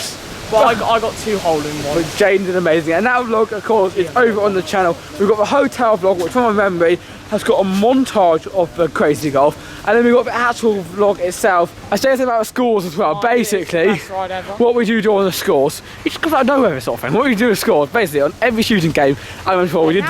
Speaker 2: But I got 2 hole-in-ones.
Speaker 1: But Jayden did amazing, and that vlog, of course, is over on the channel. We've got the hotel vlog, which from my memory has got a montage of the crazy golf, and then we've got the actual vlog itself. I say something about the scores as well. Basically, what we do on the scores, it just comes out of nowhere this often. What we do with scores, basically on every shooting game, I'm sure we did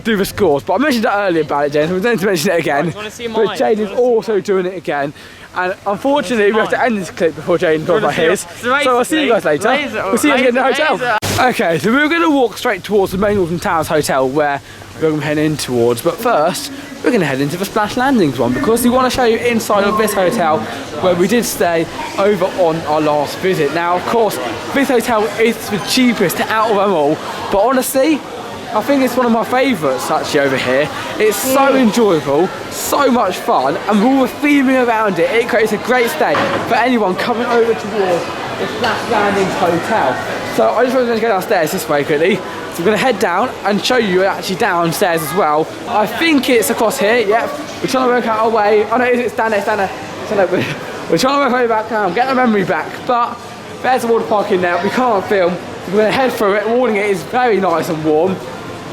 Speaker 1: do the scores. But I mentioned that earlier about it, Jayden, so we're going to mention it again. But Jayden's also doing it again. And unfortunately, we have to end this clip before Jayden talks about his. So I'll see you guys later. We'll see you again in the hotel. Okay, so we're going to walk straight towards the main Alton Towers Hotel where we're going to head in towards. But first, we're going to head into the Splash Landings one because we want to show you inside of this hotel where we did stay over on our last visit. Now, of course, this hotel is the cheapest out of them all. But honestly, I think it's one of my favourites actually over here. It's so enjoyable, so much fun, and with all the theming around it, it creates a great stay for anyone coming over towards the Splash Landings Hotel. So I just wanted to go downstairs this way quickly. So we're going to head down and show you actually downstairs as well. I think it's across here, yep. We're trying to work out our way. Oh no, it's down there, it's down there. We're trying to work our way back down, get the memory back, but there's the water park in there. We can't film We're going to head through it, warning it is very nice and warm.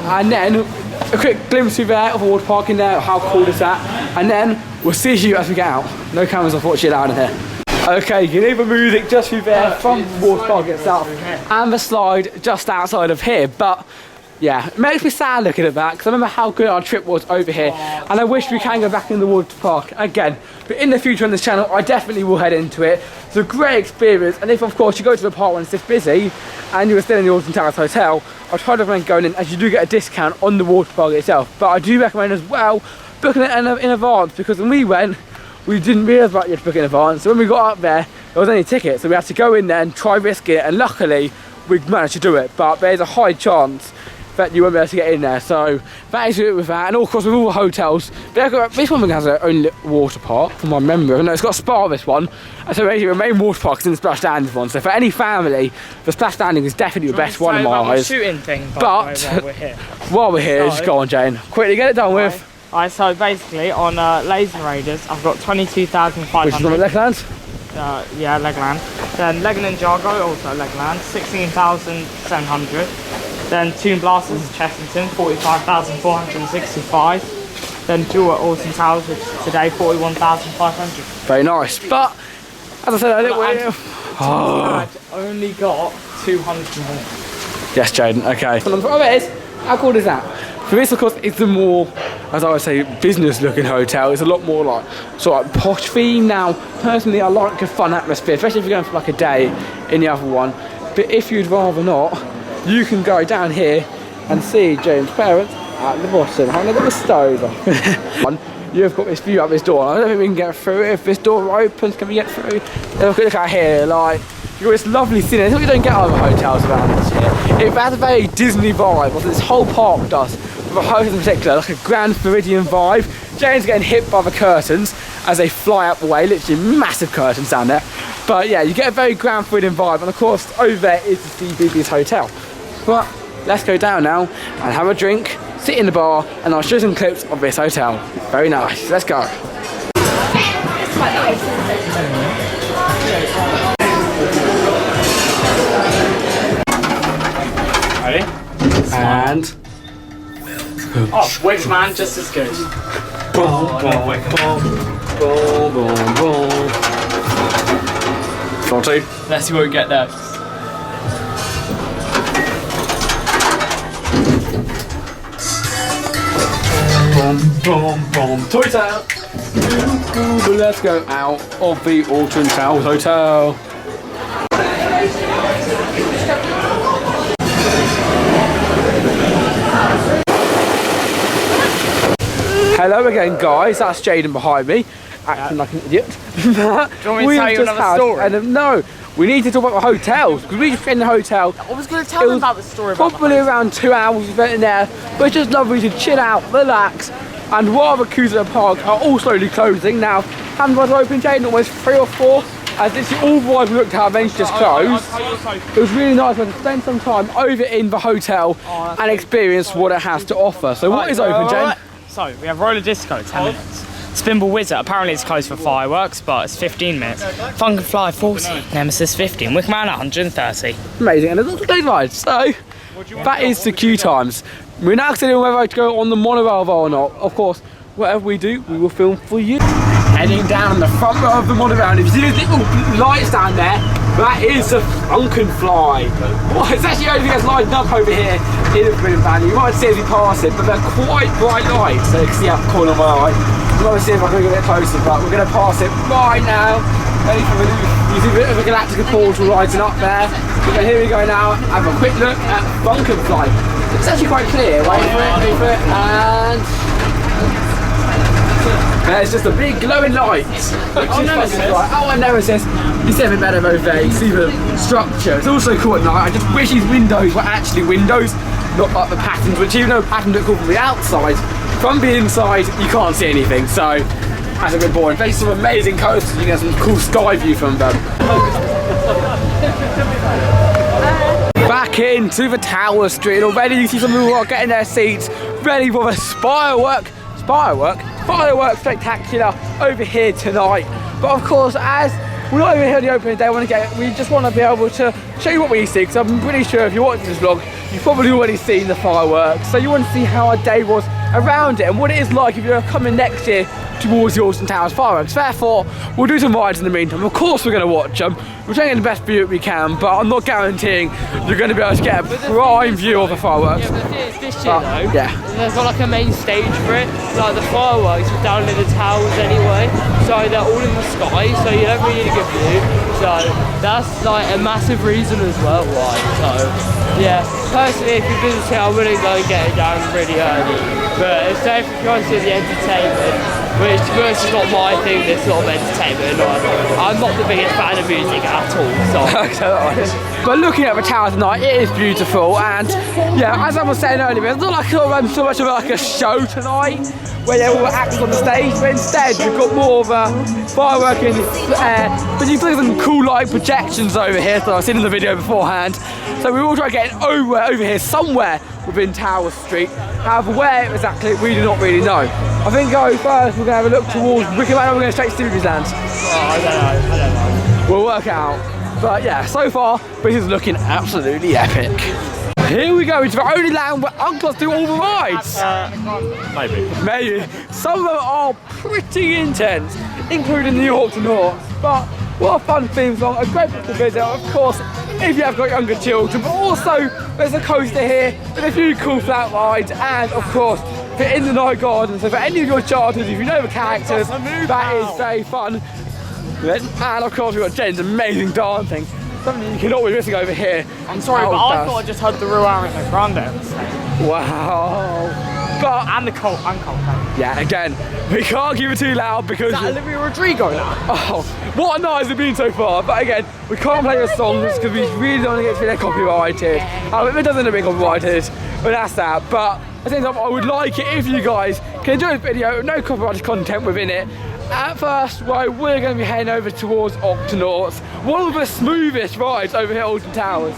Speaker 1: And then a quick glimpse through there of the water park in there, how cool is that? And then we'll see you as we get out. No cameras unfortunately allowed in here. Okay, you can hear the music just through there from the water park itself and the slide just outside of here. But yeah, it makes me sad looking at that because I remember how good our trip was over here and I wish we can go back in the water park again. But in the future on this channel, I definitely will head into it. It's a great experience, and if of course you go to the park when it's this busy and you were still in the Alton Towers Hotel, I'd try to recommend going in as you do get a discount on the water park itself. But I do recommend as well booking it in advance, because when we went, we didn't realise about you had to book in advance. So when we got up there was only tickets, so we had to go in there and try risk it, and luckily we managed to do it. But there's a high chance that you won't be able to get in there, so that is it with that. And of course with all the hotels, this one has their own water park from my memory. I know it's got a spa, this one, and so basically the main water park is in the Splash Landing one. So for any family, the Splash Landing is definitely the best one in my eyes.
Speaker 2: Shooting thing,
Speaker 1: but while we're here, just go on, Jane, quickly get it done with.
Speaker 2: Alright, so basically on Laser Raiders, I've got 22,500.
Speaker 1: Which is on Leglands?
Speaker 2: Yeah, Legland. Then Legan and Jargo, also Legland, 16,700. Then Toon Blasters, Chessington, 45,465. Then Jewel at Alton Towers, which is today 41,500.
Speaker 1: Very nice. But as I said, I didn't
Speaker 2: only got 200 more.
Speaker 1: Yes, Jayden. Okay. How cool is that? For this, of course, it's the more, as I would say, business-looking hotel. It's a lot more like sort of posh theme. Now, personally, I like a fun atmosphere, especially if you're going for like a day in the other one. But if you'd rather not, you can go down here and see James' parents at the bottom. Having got the stove on. You've got this view out this door. I don't think we can get through it. If this door opens, can we get through? Look out here, like, you've got this lovely scene. It's what you don't get other hotels around this here. It has a very Disney vibe, what this whole park does. The hotel in particular, like a Grand Floridian vibe. Jane's getting hit by the curtains as they fly up the way, literally massive curtains down there. But yeah, you get a very Grand Floridian vibe, and of course over there is the CBBS hotel. But let's go down now and have a drink, sit in the bar, and I'll show you some clips of this hotel. Very nice, let's go.
Speaker 2: Ready?
Speaker 1: And
Speaker 2: oh, Wix Man, just as good.
Speaker 1: boom, boom, boom, boom, boom. 40.
Speaker 3: Let's see what we get there.
Speaker 1: Boom, boom, boom. Toy Town. Let's go out of the Alton Towers Hotel. Hello again, guys. That's Jayden behind me, acting like an idiot.
Speaker 2: Do you want me to tell you another story?
Speaker 1: No, we need to talk about the hotels, because we just in the hotel.
Speaker 2: I was going to tell them about the story.
Speaker 1: Probably around 2 hours we spent in there, but it's just lovely to chill out, relax, and while the queues at the park are all slowly closing now. How many was open, Jayden? Almost 3 or 4. As this is all the ones we looked at eventually just closed. It was really nice to spend some time over in the hotel and experience what it has to offer. So what is open, Jayden?
Speaker 2: So we have Roller Disco, 10 minutes. Spinball Wizard, apparently it's closed for fireworks, but it's 15 minutes. Fun Can Fly, 40. Nemesis, 15. Wickman, 130.
Speaker 1: Amazing, and there's lots of day rides. So that is the queue times. We're now considering whether to go on the monorail or not. Of course, whatever we do, we will film for you. Heading down the front row of the monorail. If you see those little lights down there, that is the Fun Can Fly. Well, it's actually the only thing that's lighting up over here in the Brilliant Valley. You might see as we pass it, but they're quite bright lights. So you can see out the corner of my eye. I'm not going to see if I can get a bit closer, but we're going to pass it right now. Ready for the you see a bit of a Galactica portal lighting up there. But here we go now. Have a quick look at Fun Can Fly. It's actually quite clear. Wait for it, and there's just a big glowing light. Oh, Nemesis. Oh, and Nemesis. You see a bit better over there. You see the structure. It's also cool at night. I just wish these windows were actually windows, not like the patterns, which even though patterns look cool from the outside, from the inside, you can't see anything. So that's a bit boring. There's some amazing coasters. You can get some cool sky view from them. Back into the Tower Street. Already you see some people are getting their seats, ready for the firework spectacular over here tonight. But of course, as we're not even here on the opening day. We just want to be able to show you what we see, because I'm pretty sure if you're watching this vlog, you've probably already seen the fireworks. So you want to see how our day was around it and what it is like if you're coming next year towards the Alton Towers fireworks. Therefore, we'll do some rides in the meantime. Of course, we're going to watch them. We're trying to get the best view that we can, but I'm not guaranteeing you're going to be able to get a prime view of the fireworks.
Speaker 3: Yeah, but the thing is, this year though,
Speaker 1: yeah,
Speaker 3: there's not like a main stage for it. Like the fireworks are down in the towers anyway, so they're all in the sky, so you don't really get a good view. So that's like a massive reason as well why. So yeah, personally, if you're visiting, I wouldn't go and get it down really early. But if you want to see the entertainment, which to be honest is not my thing, this sort of entertainment. I'm not the biggest fan of music at all. So.
Speaker 1: But looking at the tower tonight, it is beautiful, and yeah, as I was saying earlier, it's not like so much of like a show tonight where they're all actors on the stage, but instead we've got more of a firework in the air. But you've got some cool light projections over here that I've seen in the video beforehand. So we will try to get it over here somewhere within Tower Street. However, where exactly, we do not really know. I think first we're going to have a look towards Rickenback, and we're going to straight to Disneyland.
Speaker 3: Oh, I don't know.
Speaker 1: We'll work it out. But yeah, so far, this is looking absolutely epic. Here we go into the only land where uncles do all the rides. Maybe. Some of them are pretty intense, including the Alton Towers. But what a fun theme song, a great place to visit, of course, if you have got younger children. But also, there's a coaster here with a few cool flat rides, and of course, for In the Night Garden. So for any of your childhood, if you know the characters, that is very fun. And of course, we've got Jayden's amazing dancing. Something you cannot be missing over here.
Speaker 2: I'm sorry, but I thought I just heard the real Ariana Grande.
Speaker 1: Wow. But
Speaker 2: And Colt.
Speaker 1: yeah, again, we can't keep it too loud because
Speaker 2: Is that Olivia Rodrigo now?
Speaker 1: oh, what a night has it been so far. But again, we can't play the songs because we really don't want to get to their copyrighted. If it doesn't be copyrighted, but that's that. But at the same time, I would like it if you guys can enjoy this video, no copyrighted content within it. At first, we're going to be heading over towards Octonauts, one of the smoothest rides over here at Alton Towers.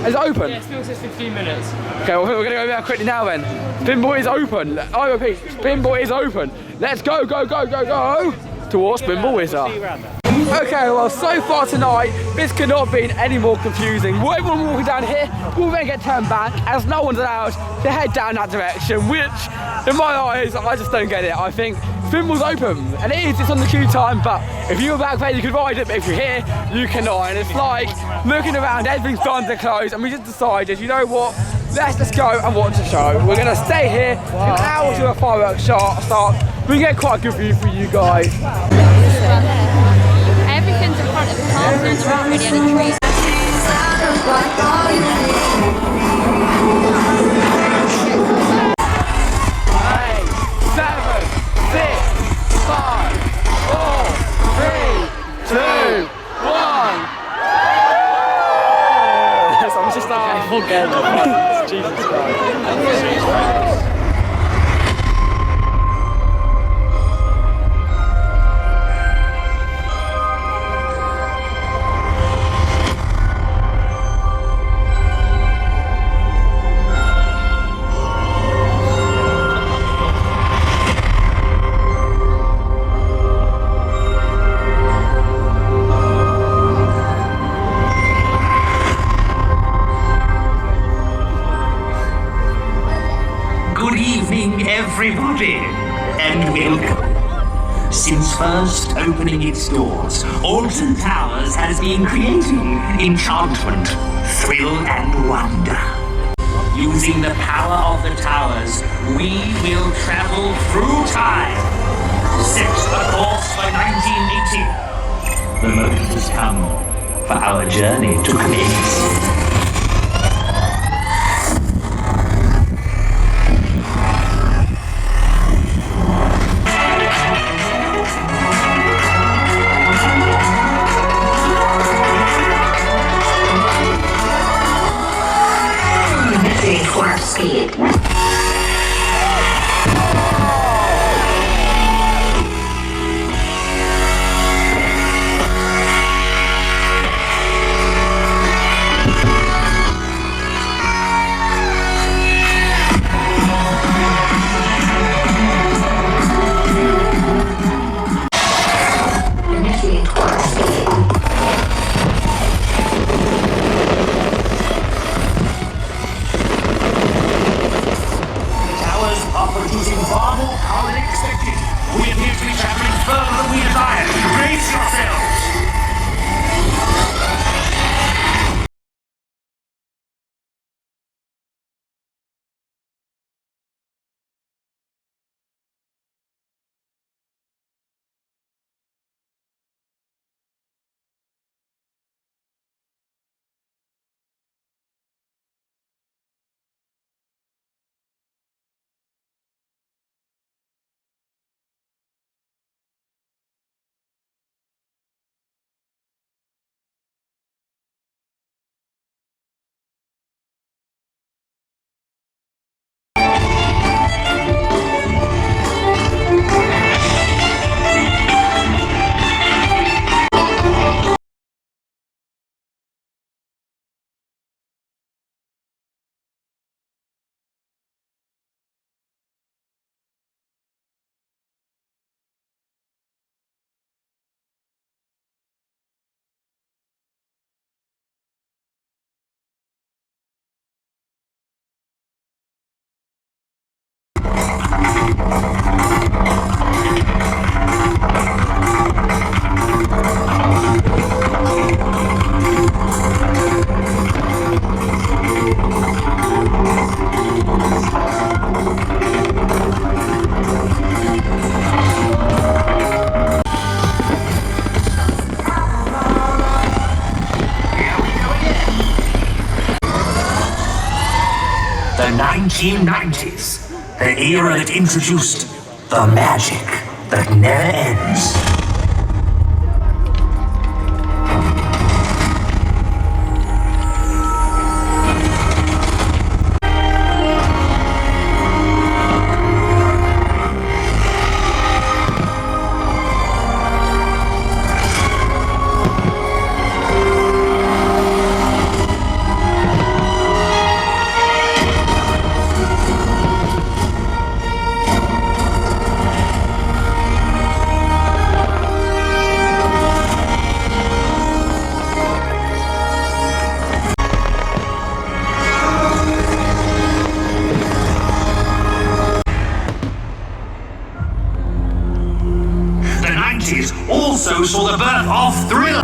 Speaker 1: Is it open?
Speaker 3: Yeah, it still says 15 minutes.
Speaker 1: Okay, well, I think we're going to go there quickly now then. Spinball is open. I repeat, Spinball is open. Let's go towards Spinball Wizard. Okay, well, so far tonight, this could not have been any more confusing. Everyone walking down here will then get turned back as no one's allowed to head down that direction, which, in my eyes, I just don't get it. I think Spinball's open, and it's on the queue time, but if you were back there, you could ride it, but if you're here, you cannot. And it's like, looking around, everything's starting to close, and we just decided, you know what, let's go and watch the show. We're going to stay here till an hour to a fireworks start. We can get quite a good view for you guys.
Speaker 5: Everything's in front of the car, so there aren't really any trees.
Speaker 1: 7, 6, 5, 4, 3, 2, 1. I'm just starting. Jesus Christ.
Speaker 6: Everybody, and welcome. Since first opening its doors, Alton Towers has been creating enchantment, thrill, and wonder. Using the power of the towers, we will travel through time. Set the course for 1980. The moment has come for our journey to commence. Speed. Initiate warp speed. 1990s, the era that introduced the magic that never ends. Also saw the birth of Thriller.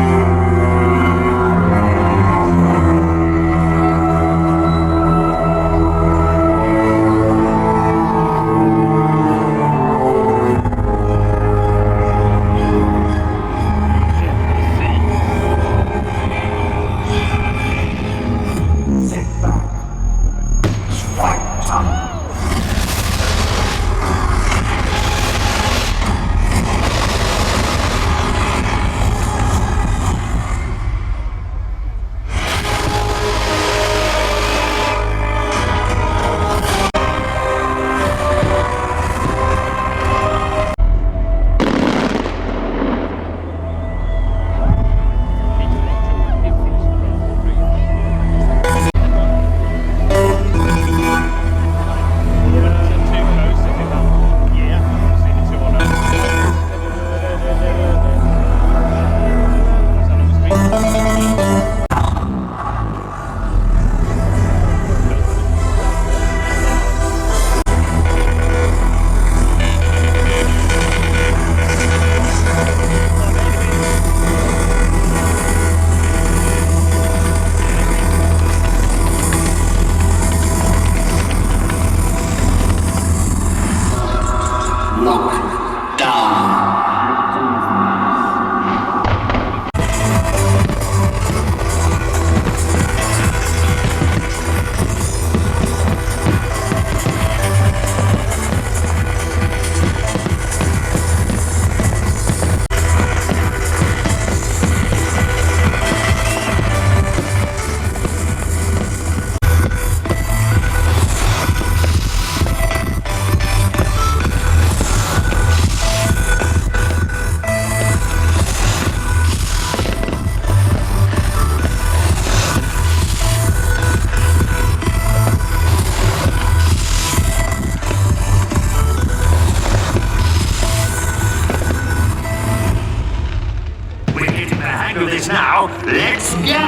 Speaker 6: Now, let's go!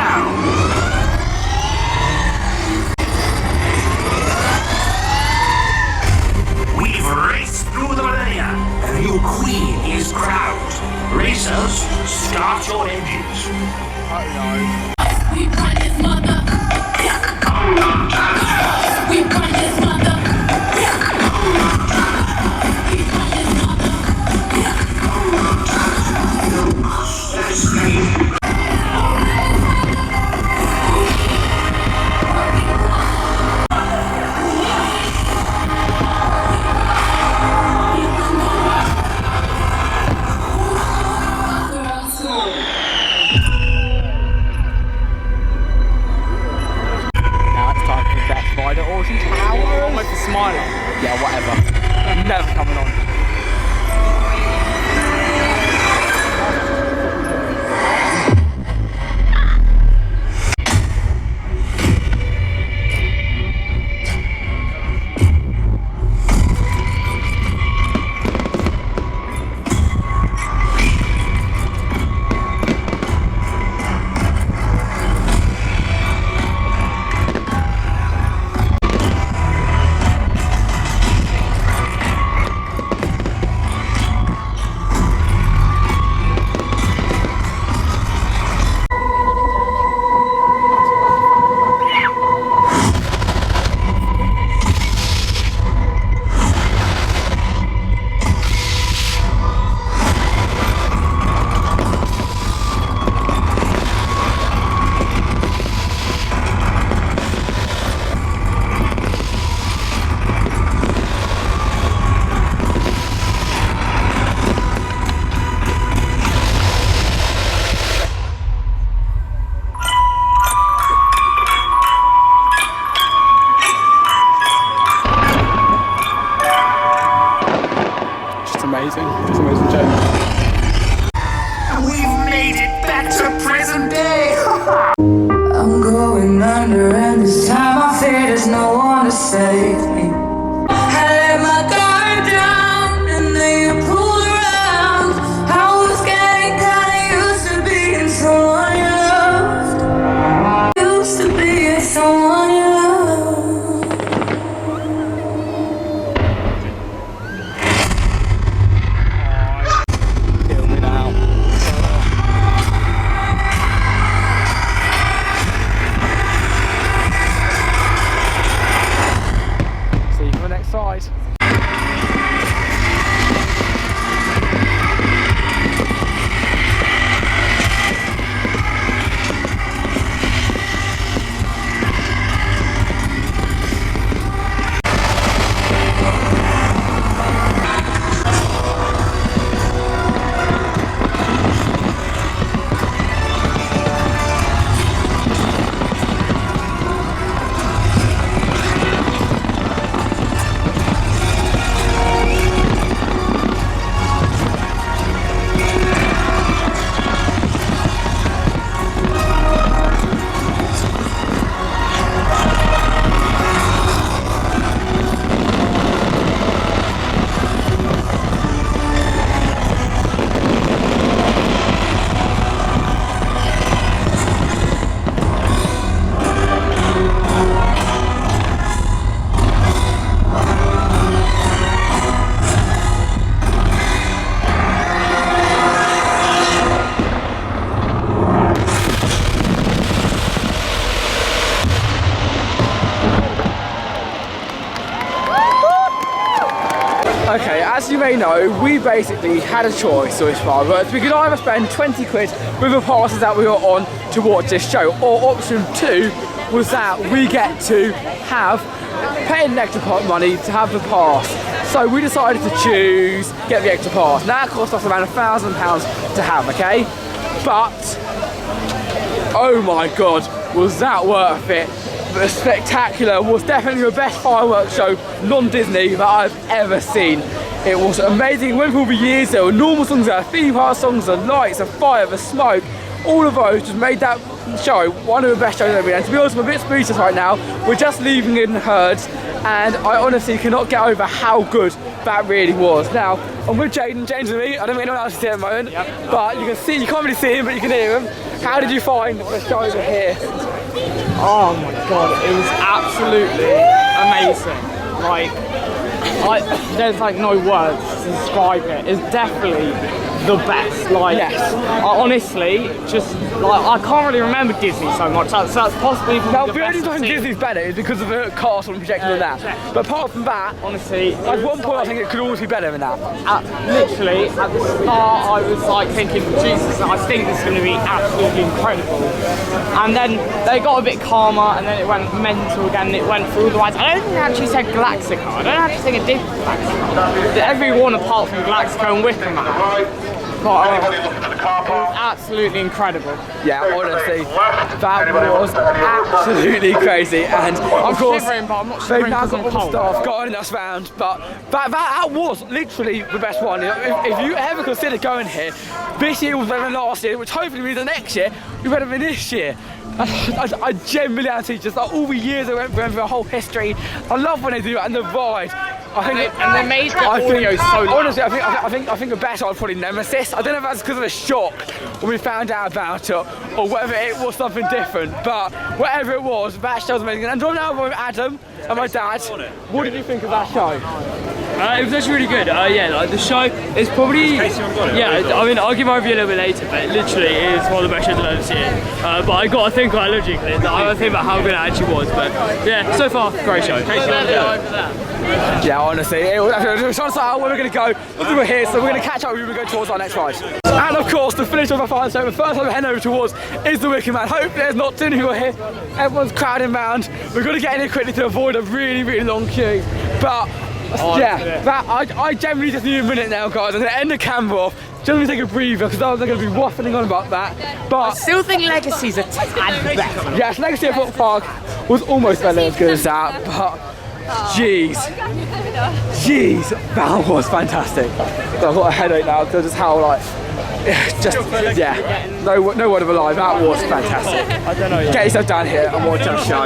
Speaker 6: We've raced through the millennia. A new queen is crowned. Racers, start your engines. We run this mother. We run this mother.
Speaker 2: Alton Towers? Like the Smiler.
Speaker 1: Yeah, whatever.
Speaker 2: Never coming on.
Speaker 1: amazing. It's an amazing show.
Speaker 6: We've made it back to present day.
Speaker 7: I'm going under, and this time I fear there's no one to save me. I let my guard down, and then you pulled around. I was getting kinda used to being someone you loved. Used to being someone you loved.
Speaker 1: Kill me now. See you for the next side. Okay, as you may know, we basically had a choice so far, but we could either spend 20 quid with the passes that we were on to watch this show, or option 2 was that we get to pay an extra pot of money to have the pass. So we decided to choose get the extra pass. Now it cost us around £1,000 to have, okay? But, oh my god, was that worth it? The Spectacular was definitely the best fireworks show, non-Disney, that I've ever seen. It was amazing. It went for all the years. There were normal songs, there were theme park songs, the lights, the fire, the smoke. All of those just made that show one of the best shows I've ever been. And to be honest, I'm a bit speechless right now. We're just leaving in herds, and I honestly cannot get over how good that really was. Now, I'm with Jayden. James with me. I don't think anyone else is here at the moment, but you can see, you can't really see him, but you can hear him. How did you find the show over here?
Speaker 2: Oh my god, it was absolutely amazing. Like, there's like no words to describe it. It's definitely the best. Like,
Speaker 1: yes.
Speaker 2: I honestly just like I can't really remember Disney so much. So that's possibly
Speaker 1: Now,
Speaker 2: the
Speaker 1: the only
Speaker 2: best
Speaker 1: time
Speaker 2: I've seen.
Speaker 1: Disney's better is because of the cast and projecting and that. But apart from that,
Speaker 2: Honestly,
Speaker 1: at one point I think it could always be better than that.
Speaker 2: literally at the start I was like thinking, Jesus, I think this is going to be absolutely incredible. And then they got a bit calmer, and then it went mental again. And it went through all the rides. I don't think it actually said Galactica. I don't actually think it did Galactica. Everyone apart from Galactica and Wickham. But it was absolutely incredible.
Speaker 1: Yeah, honestly, that was absolutely crazy. And of course,
Speaker 2: shivering, but I'm not
Speaker 1: they've
Speaker 2: shivering
Speaker 1: now
Speaker 2: 'cause
Speaker 1: got
Speaker 2: I'm
Speaker 1: all the
Speaker 2: cold.
Speaker 1: stuff going us round. But that was literally the best one. You know, if you ever consider going here, this year was better than last year, which hopefully means the next year will be better than this year. I genuinely actually just like all the years I went through the whole history. I love when they do that, and the ride. I think
Speaker 2: And they made the audio so loud.
Speaker 1: honestly, I think the best one was probably Nemesis. I don't know if that's because of the shock when we found out about it, or whether it was something different. But whatever it was, that show was amazing. And I'm now with Adam and my dad. What did you think of that show?
Speaker 3: It was actually really good. Yeah, like the show is probably. Yeah, I mean, I'll give my review a little bit later, but literally it is one of the best shows I've ever seen. But I got to think quite logically. I got to think about how good it actually was. But yeah, so far, great show.
Speaker 1: Yeah, honestly, it was trying to decide where we're going to go. Look, we're here, so we're going to catch up with you when we go towards our next ride. And of course, the finish of our final show, the first one we're heading over towards is the Wicker Man. Hopefully there's not too many people here. Everyone's crowding round. We've got to get in here quickly to avoid a really, really long queue. But yeah, that I generally just need a minute now, guys. I'm going to end the camera off. Just let me take a breather, because I'm going to be waffling on about that. But
Speaker 2: I still think Legacy's a tad better.
Speaker 1: yes, Legacy at Foot Park was almost as good as that. But Jeez. Jeez, that was fantastic. I've got a headache now because it's how like, yeah, no word of a lie, that was fantastic.
Speaker 3: I don't know.
Speaker 1: Get yourself down here and watch that show.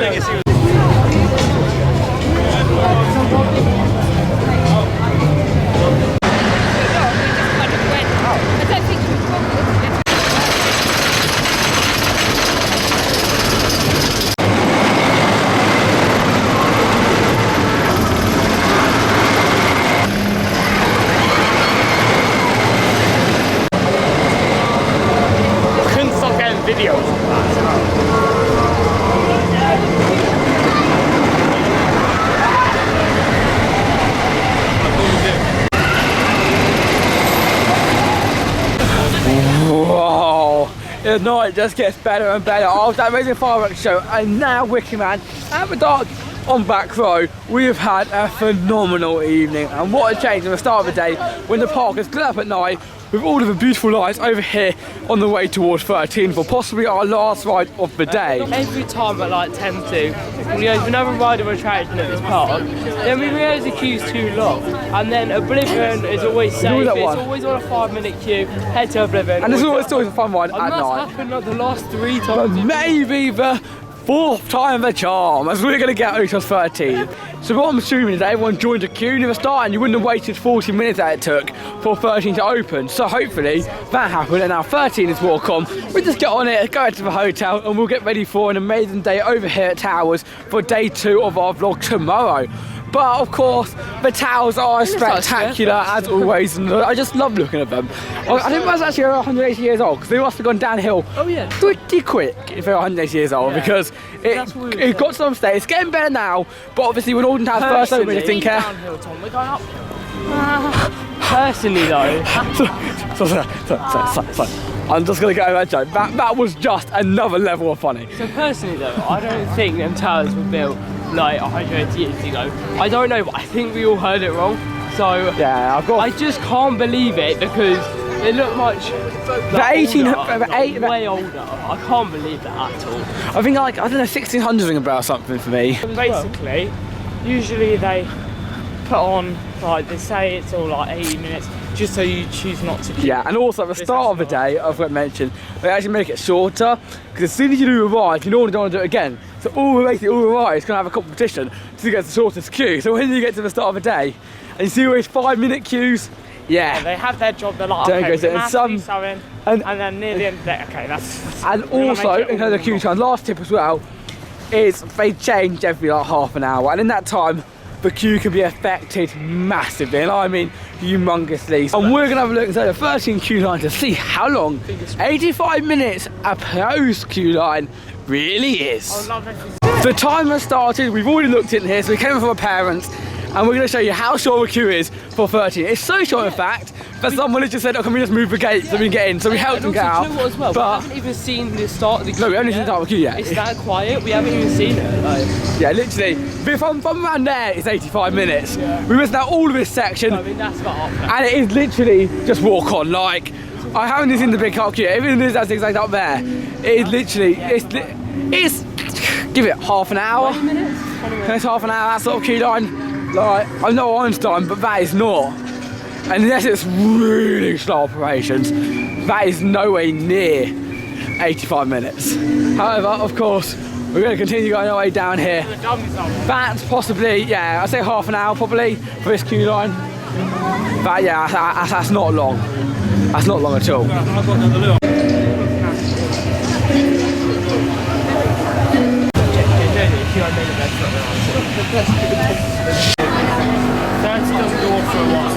Speaker 1: The night just gets better and better. After that amazing fireworks show, and now Wicky Man at the dark on back row, we have had a phenomenal evening. And what a change from the start of the day when the park is lit up at night with all of the beautiful lights over here on the way towards 13 for possibly our last ride of the day.
Speaker 3: Every time at like 10 to, we go to another ride or attraction at this park, then we realise the queue's too long, and then Oblivion is always safe, it's always on a 5-minute queue, head to Oblivion.
Speaker 1: And there's always still a fun ride at night.
Speaker 3: That's happened like the last 3 times.
Speaker 1: But maybe the 4th time the charm, as we're going to get Otos 13. So what I'm assuming is that everyone joined a queue near the start and you wouldn't have waited 40 minutes that it took for 13 to open. So hopefully that happened and now 13 is walk on. We just get on it, go out to the hotel and we'll get ready for an amazing day over here at Towers for day 2 of our vlog tomorrow. But of course, the towers are spectacular as always, and I just love looking at them. I think that's actually 180 years old because they must have gone downhill pretty quick if they're 180 years old because it got to some stage. It's getting better now, but obviously when Alton Towers first opened, you didn't care.
Speaker 3: We're going up. Personally though,
Speaker 1: I'm just going to go over that joke. That was just another level of funny.
Speaker 3: So personally though, I don't think them towers were built like 100 years ago. I don't know, but I think we all heard it wrong. So
Speaker 1: yeah,
Speaker 3: I just can't believe it because they look much way older. I can't believe that at all.
Speaker 1: I think like, I don't know, 1600 ring about something for me.
Speaker 2: Basically, usually they put on, like they say it's all like 80 minutes, just so you choose not to.
Speaker 1: Yeah, and also at the start of the day, I've got to mention, they actually make it shorter, because as soon as you do a ride, you normally don't want to do it again. So basically all the rides can have a competition to get the shortest queue. So when you get to the start of the day, and you see all these 5-minute queues, yeah.
Speaker 2: They have their job, they're like,
Speaker 1: don't
Speaker 2: okay,
Speaker 1: go to
Speaker 2: something, and then near the end of the day, okay, that's...
Speaker 1: And also, in terms of queue time, last tip as well, is they change every like half an hour, and in that time, the queue can be affected massively, and I mean humongously. And we're going to have a look inside the 13 queue line to see how long 85 minutes a closed queue line really is. The timer started, we've already looked in here, so we came from our parents, and we're going to show you how short the queue is for 13. It's so short in fact, that someone has just said, oh, can we just move the gate so we can get in? So we helped them get out.
Speaker 3: You know what as well, but we haven't even seen the start of the queue.
Speaker 1: No, we haven't seen the start of the queue yet.
Speaker 3: It's that quiet, we haven't even seen it. Like.
Speaker 1: Yeah, literally, from around there, it's 85 minutes. Yeah. We missed out all of this section.
Speaker 3: I mean, that's about half an hour.
Speaker 1: And it is literally just walk on. Like, I haven't seen the big car queue. Even if that's exactly up there, it is literally, it's give it half an hour.
Speaker 3: 20 minutes? 20 minutes.
Speaker 1: It's half an hour, that sort of queue line. Like, I know Einstein, but that is not. Unless it's really slow operations, that is nowhere near 85 minutes. However, of course, we're going to continue going our way down here. That's possibly, yeah, I'd say half an hour probably for this queue line. But yeah, that's not long. That's not long at all.
Speaker 2: That's going to go for a while.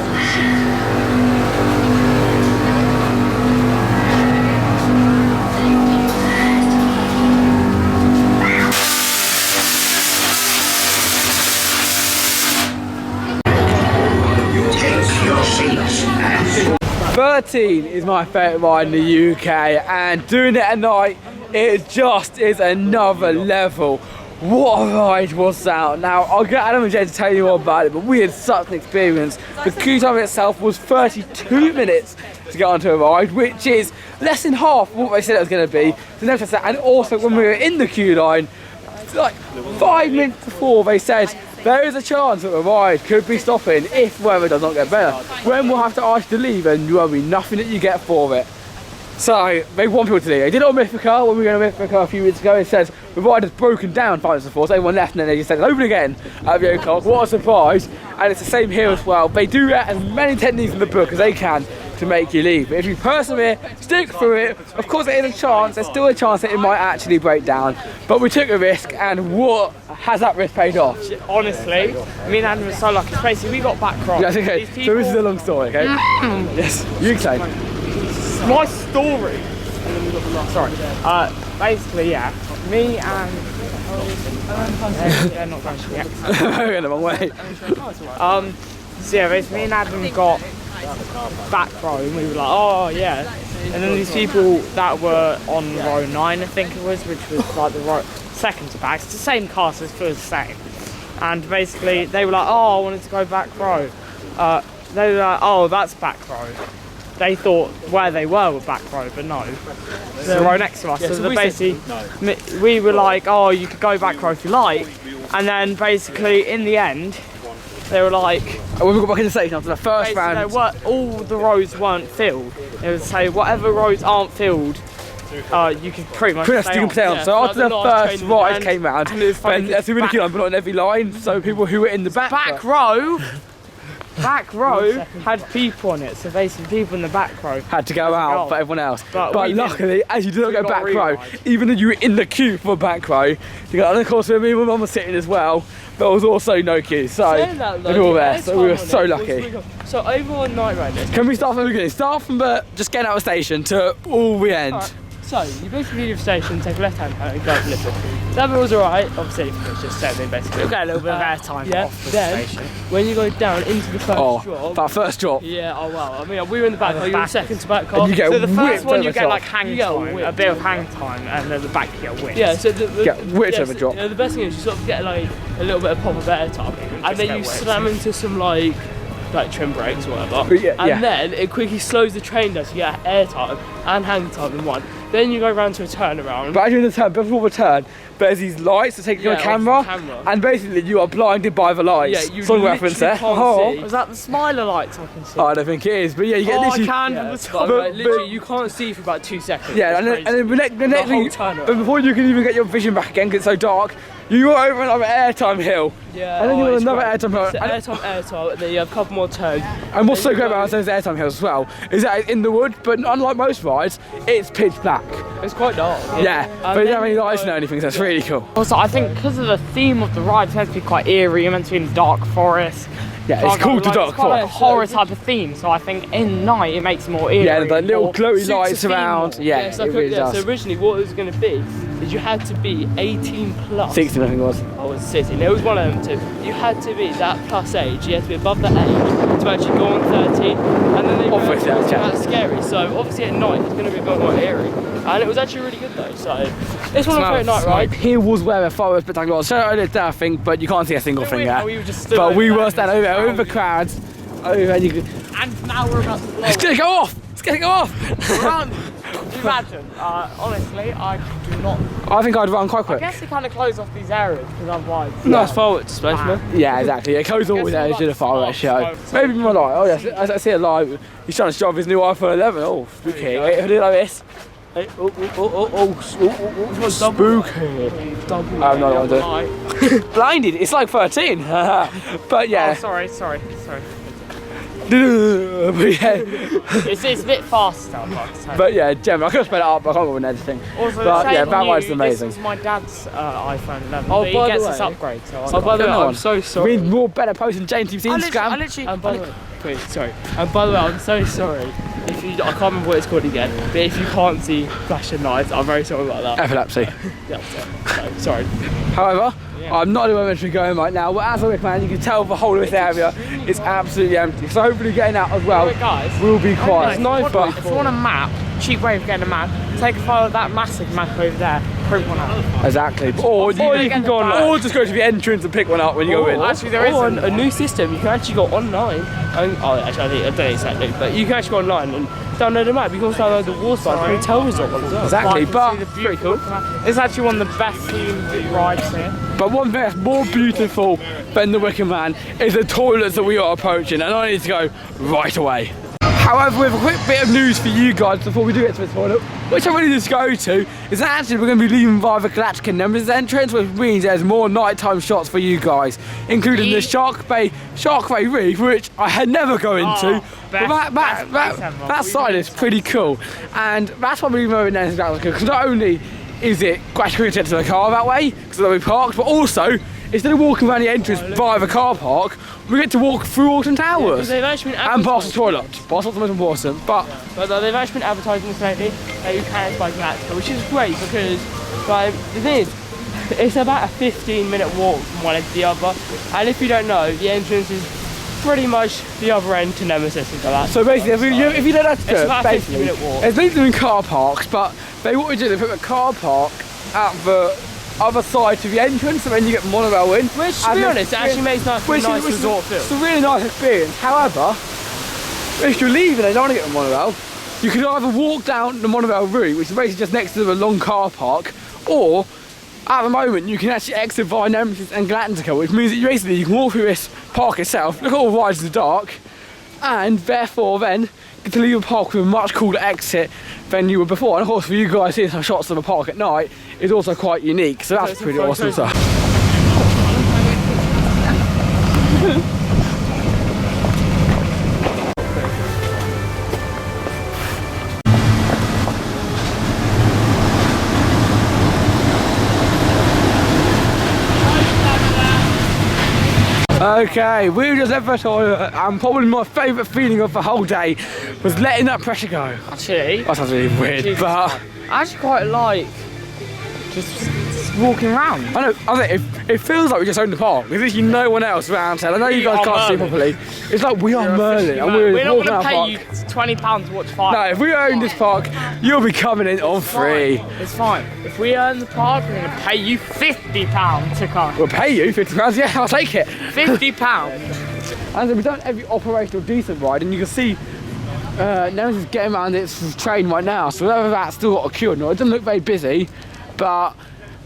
Speaker 6: Take your seats and
Speaker 1: 13 is my favourite ride in the UK, and doing it at night, it just is another level. What a ride was that? Now, I'll get Adam and Jay to tell you all about it, but we had such an experience. The queue time itself was 32 minutes to get onto a ride, which is less than half of what they said it was going to be. And also, when we were in the queue line, like 5 minutes before they said there is a chance that the ride could be stopping if weather does not get better. When we'll have to ask you to leave and there will be nothing that you get for it. So they want people to leave. They did it on Mythica when we were going to Mythica a few weeks ago. It says the ride has broken down 5 minutes before, so everyone left and then they just said it's open again at the 8 o'clock. What a surprise. And it's the same here as well. They do get as many techniques in the book as they can to make you leave. But if you persevere, stick through it, of course there is a chance, there's still a chance that it might actually break down. But we took a risk, and what has that risk paid off?
Speaker 2: Honestly, me and Adam were so lucky. Basically, we got back right.
Speaker 1: Yes, okay. So this is a long story, okay? Yes, you explain.
Speaker 2: My story. Sorry. Basically, yeah. Me and they're not actually
Speaker 1: We're in the wrong way.
Speaker 2: So yeah, basically, me and Adam got back row, and we were like, oh yeah. And then these people that were on row 9, I think it was, which was like the row second to back. It's the same car, so it feels the same. And basically, they were like, oh, I wanted to go back row. They were like, oh, that's back row. They thought where they were back row, but no. The row next to us.
Speaker 1: Yeah,
Speaker 2: so basically, we were like, oh, you could go back row if you like. And then basically, in the end, they were like,
Speaker 1: when we got back in the station after the first round,
Speaker 2: all the rows weren't filled. They would say whatever rows aren't filled, you can pretty much stay on.
Speaker 1: So after the first ride came round, that's a really good line, but not on every line. So people who were in the back
Speaker 2: row had people on it. So basically, people in the back row
Speaker 1: had to go out for everyone else. But luckily, as you did not go back row,
Speaker 2: ride.
Speaker 1: even though you were in the queue for back row, you got, and of course, me and my mum were sitting as well. There was also no queue, so we were there. So we were so lucky.
Speaker 3: So over one night riders.
Speaker 1: Can we start from the beginning? Start from just getting out of the station to all the end.
Speaker 3: Right. So you basically leave the station, take a left-hand turn, and go up a little. That bit was alright. Obviously, it's just standing basically.
Speaker 2: You'll get a little bit of airtime off the station.
Speaker 3: When you go down into the first drop.
Speaker 1: That first drop.
Speaker 3: Yeah. Oh wow. I mean, we were in the back car. You were second to back car.
Speaker 1: And you get
Speaker 2: so the first one you get
Speaker 1: top.
Speaker 2: like hang time, a bit of hang time, and then the back you get whipped.
Speaker 3: Yeah. So
Speaker 1: get whipped over drop.
Speaker 3: The best thing is you sort of get like a little bit of pop of air time, and then you slam into some like trim brakes or whatever, and then it quickly slows the train down, so you get air time and hang time in one. Then you go around to a turnaround.
Speaker 1: But as you're in the turn, before the turn, there's these lights that take your camera, and basically you are blinded by the lights.
Speaker 3: Yeah, you
Speaker 1: Song reference there.
Speaker 2: Was that the smiler lights I can see?
Speaker 1: I don't think it is, but yeah, you get literally.
Speaker 3: Literally, you can't see for about 2 seconds.
Speaker 1: Yeah, and then the next thing, but before you can even get your vision back again, because it's so dark, you go over another airtime hill.
Speaker 3: Yeah.
Speaker 1: And then you have another airtime hill.
Speaker 3: So airtime, and then you have a couple more turns.
Speaker 1: And what's so great about those airtime hills as well is that it's in the wood, but unlike most rides, it's pitch black.
Speaker 3: It's quite dark.
Speaker 1: Yeah, but you don't have any lights or anything, so it's really cool.
Speaker 2: Also, I think because of the theme of the ride, it's meant to be quite eerie. You're meant to be in the dark forest.
Speaker 1: Yeah, it's called the dark
Speaker 2: forest. It's quite like a
Speaker 1: forest.
Speaker 2: horror type of theme, so I think in night it makes it more eerie.
Speaker 1: Yeah, and the little glowy lights around.
Speaker 3: So originally what it was going to be is you had to be 18 plus. 16
Speaker 1: I think it was.
Speaker 3: I was 16. It was one of them too. You had to be that plus age. You had to be above that age to actually go on 13. And then they
Speaker 1: Obviously,
Speaker 3: that's scary. So obviously at night it's going to be a bit more eerie. And it was actually really good though. So it's one of my favourite night rides.
Speaker 1: Here was where the fireworks spectacle was. So I did that thing, but you can't see a single thing there. But we were standing over the crowds.
Speaker 2: And now we're about to blow.
Speaker 1: It's gonna go off! It's gonna go off!
Speaker 2: Imagine, honestly, I do not.
Speaker 1: I think I'd run quite quick.
Speaker 2: I guess they kind of close off these areas because otherwise.
Speaker 3: Nice firework display, man.
Speaker 1: Yeah, exactly. It goes all with there to the fireworks show. Maybe more like, oh yes, as I see it live, he's trying to show off his new iPhone 11. Oh, spooky. Wait, he'll do it like this. Hey, spooky. Double. I have no idea. Blinded, it's like 13. But yeah.
Speaker 2: Oh, sorry.
Speaker 1: But yeah.
Speaker 2: It's a bit faster.
Speaker 1: But yeah, Gem, I could have sped it up, but I can't go with anything.
Speaker 2: Also,
Speaker 1: but yeah, that ride's amazing.
Speaker 2: This was my dad's iPhone 11.
Speaker 3: Oh,
Speaker 2: but he gets this upgrade. So
Speaker 3: by the way, I'm so sorry.
Speaker 1: We need more better posts than Jane TV's Instagram.
Speaker 3: And by the way, wait, sorry. And by the way, I'm so sorry. If you, I can't remember what it's called again, but if you can't see flashing lights, I'm very sorry about that.
Speaker 1: Epilepsy.
Speaker 3: Yeah, so, sorry.
Speaker 1: However, I'm not where I'm meant to be going right now, but as I look, man, you can tell the whole of this area is absolutely empty. So hopefully getting out as well
Speaker 2: guys,
Speaker 1: will be quiet.
Speaker 2: It's nice, but if you want a map, cheap way of getting a map, take a photo of that massive map over there, print one out.
Speaker 1: Exactly. Or you can go online. Or just go to the entrance and pick one up when you go in.
Speaker 2: Actually, there is
Speaker 3: a new system. You can actually go online. I don't know exactly, but you can actually go online and download a map. You can also download the Waterfront Hotel Resort one as well.
Speaker 1: Exactly, but
Speaker 2: pretty cool. It's actually one of the best themed rides here.
Speaker 1: But one thing that's more beautiful than the Wicker Man is the toilets that we are approaching, and I need to go right away. However, with a quick bit of news for you guys before we do get to the toilet, which I really need to go to, is that actually we're going to be leaving via the Galactica Nemesis entrance, which means there's more nighttime shots for you guys, including the Shark Bay Reef, which I had never go into. But that side is pretty cool, and that's why we're leaving over Nemesis and Galactica, because not only is it quite quick to get to the car that way, because they'll be parked, but also instead of walking around the entrance via the car park, we get to walk through Alton Towers and past the toilet. Past what's the most important, but
Speaker 3: they've actually been advertising this lately that you can by Galactica, which is great because the thing is, it's about a 15-minute walk from one end to the other, and if you don't know, the entrance is pretty much the other end to Nemesis and Galactica.
Speaker 1: So basically, if you don't have to do
Speaker 3: it's
Speaker 1: it,
Speaker 3: about a 15-minute walk.
Speaker 1: There's leave them in car parks, but what we do, they put the car park at the other side to the entrance, and then you get monorail in.
Speaker 3: Which, to be honest, it actually makes nice resort feel.
Speaker 1: It's a really nice experience. However, if you're leaving and you don't want to get the monorail, you can either walk down the monorail route, which is basically just next to the long car park, or at the moment you can actually exit via Nemesis and Galactica, which means that you can walk through this park itself, look at all the rides in the dark, and therefore then get to leave the park with a much cooler exit than you were before. And of course, for you guys seeing some shots of the park at night is also quite unique, so that's pretty awesome stuff. Okay, we just left the toilet, and probably my favourite feeling of the whole day was letting that pressure go.
Speaker 2: Actually,
Speaker 1: that sounds really weird, but
Speaker 2: I actually quite like just walking around.
Speaker 1: I know, it feels like we just own the park. There's literally no one else around. I know you guys can't see properly. It's like we are Merlin, and we're
Speaker 2: not
Speaker 1: walking
Speaker 2: going to
Speaker 1: our
Speaker 2: pay
Speaker 1: park.
Speaker 2: you £20 to watch fireworks.
Speaker 1: No, if we own this park, you'll be coming in on free.
Speaker 2: It's fine. If we own the park, we're going to pay you £50 to come.
Speaker 1: We'll pay you £50, yeah, I'll take it.
Speaker 2: £50.
Speaker 1: And then we've done every operational decent ride, and you can see Nemesis is getting around its train right now, so whether that's still got a queue or not, it doesn't look very busy, but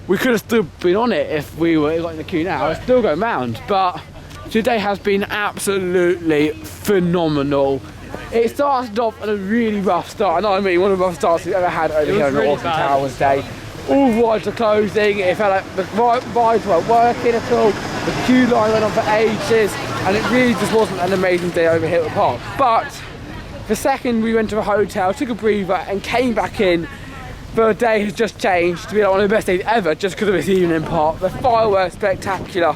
Speaker 1: we could have still been on it if we were in the queue now. It's still going round, but today has been absolutely phenomenal. It started off on a really rough start. I know, I mean, one of the rough starts we've ever had over here on the Alton Towers Day. All rides are closing, it felt like the rides weren't working at all, the queue line went on for ages, and it really just wasn't an amazing day over here at the park. But the second we went to a hotel, took a breather, and came back in, the day has just changed to be like one of the best days ever just because of this evening part. The fireworks spectacular.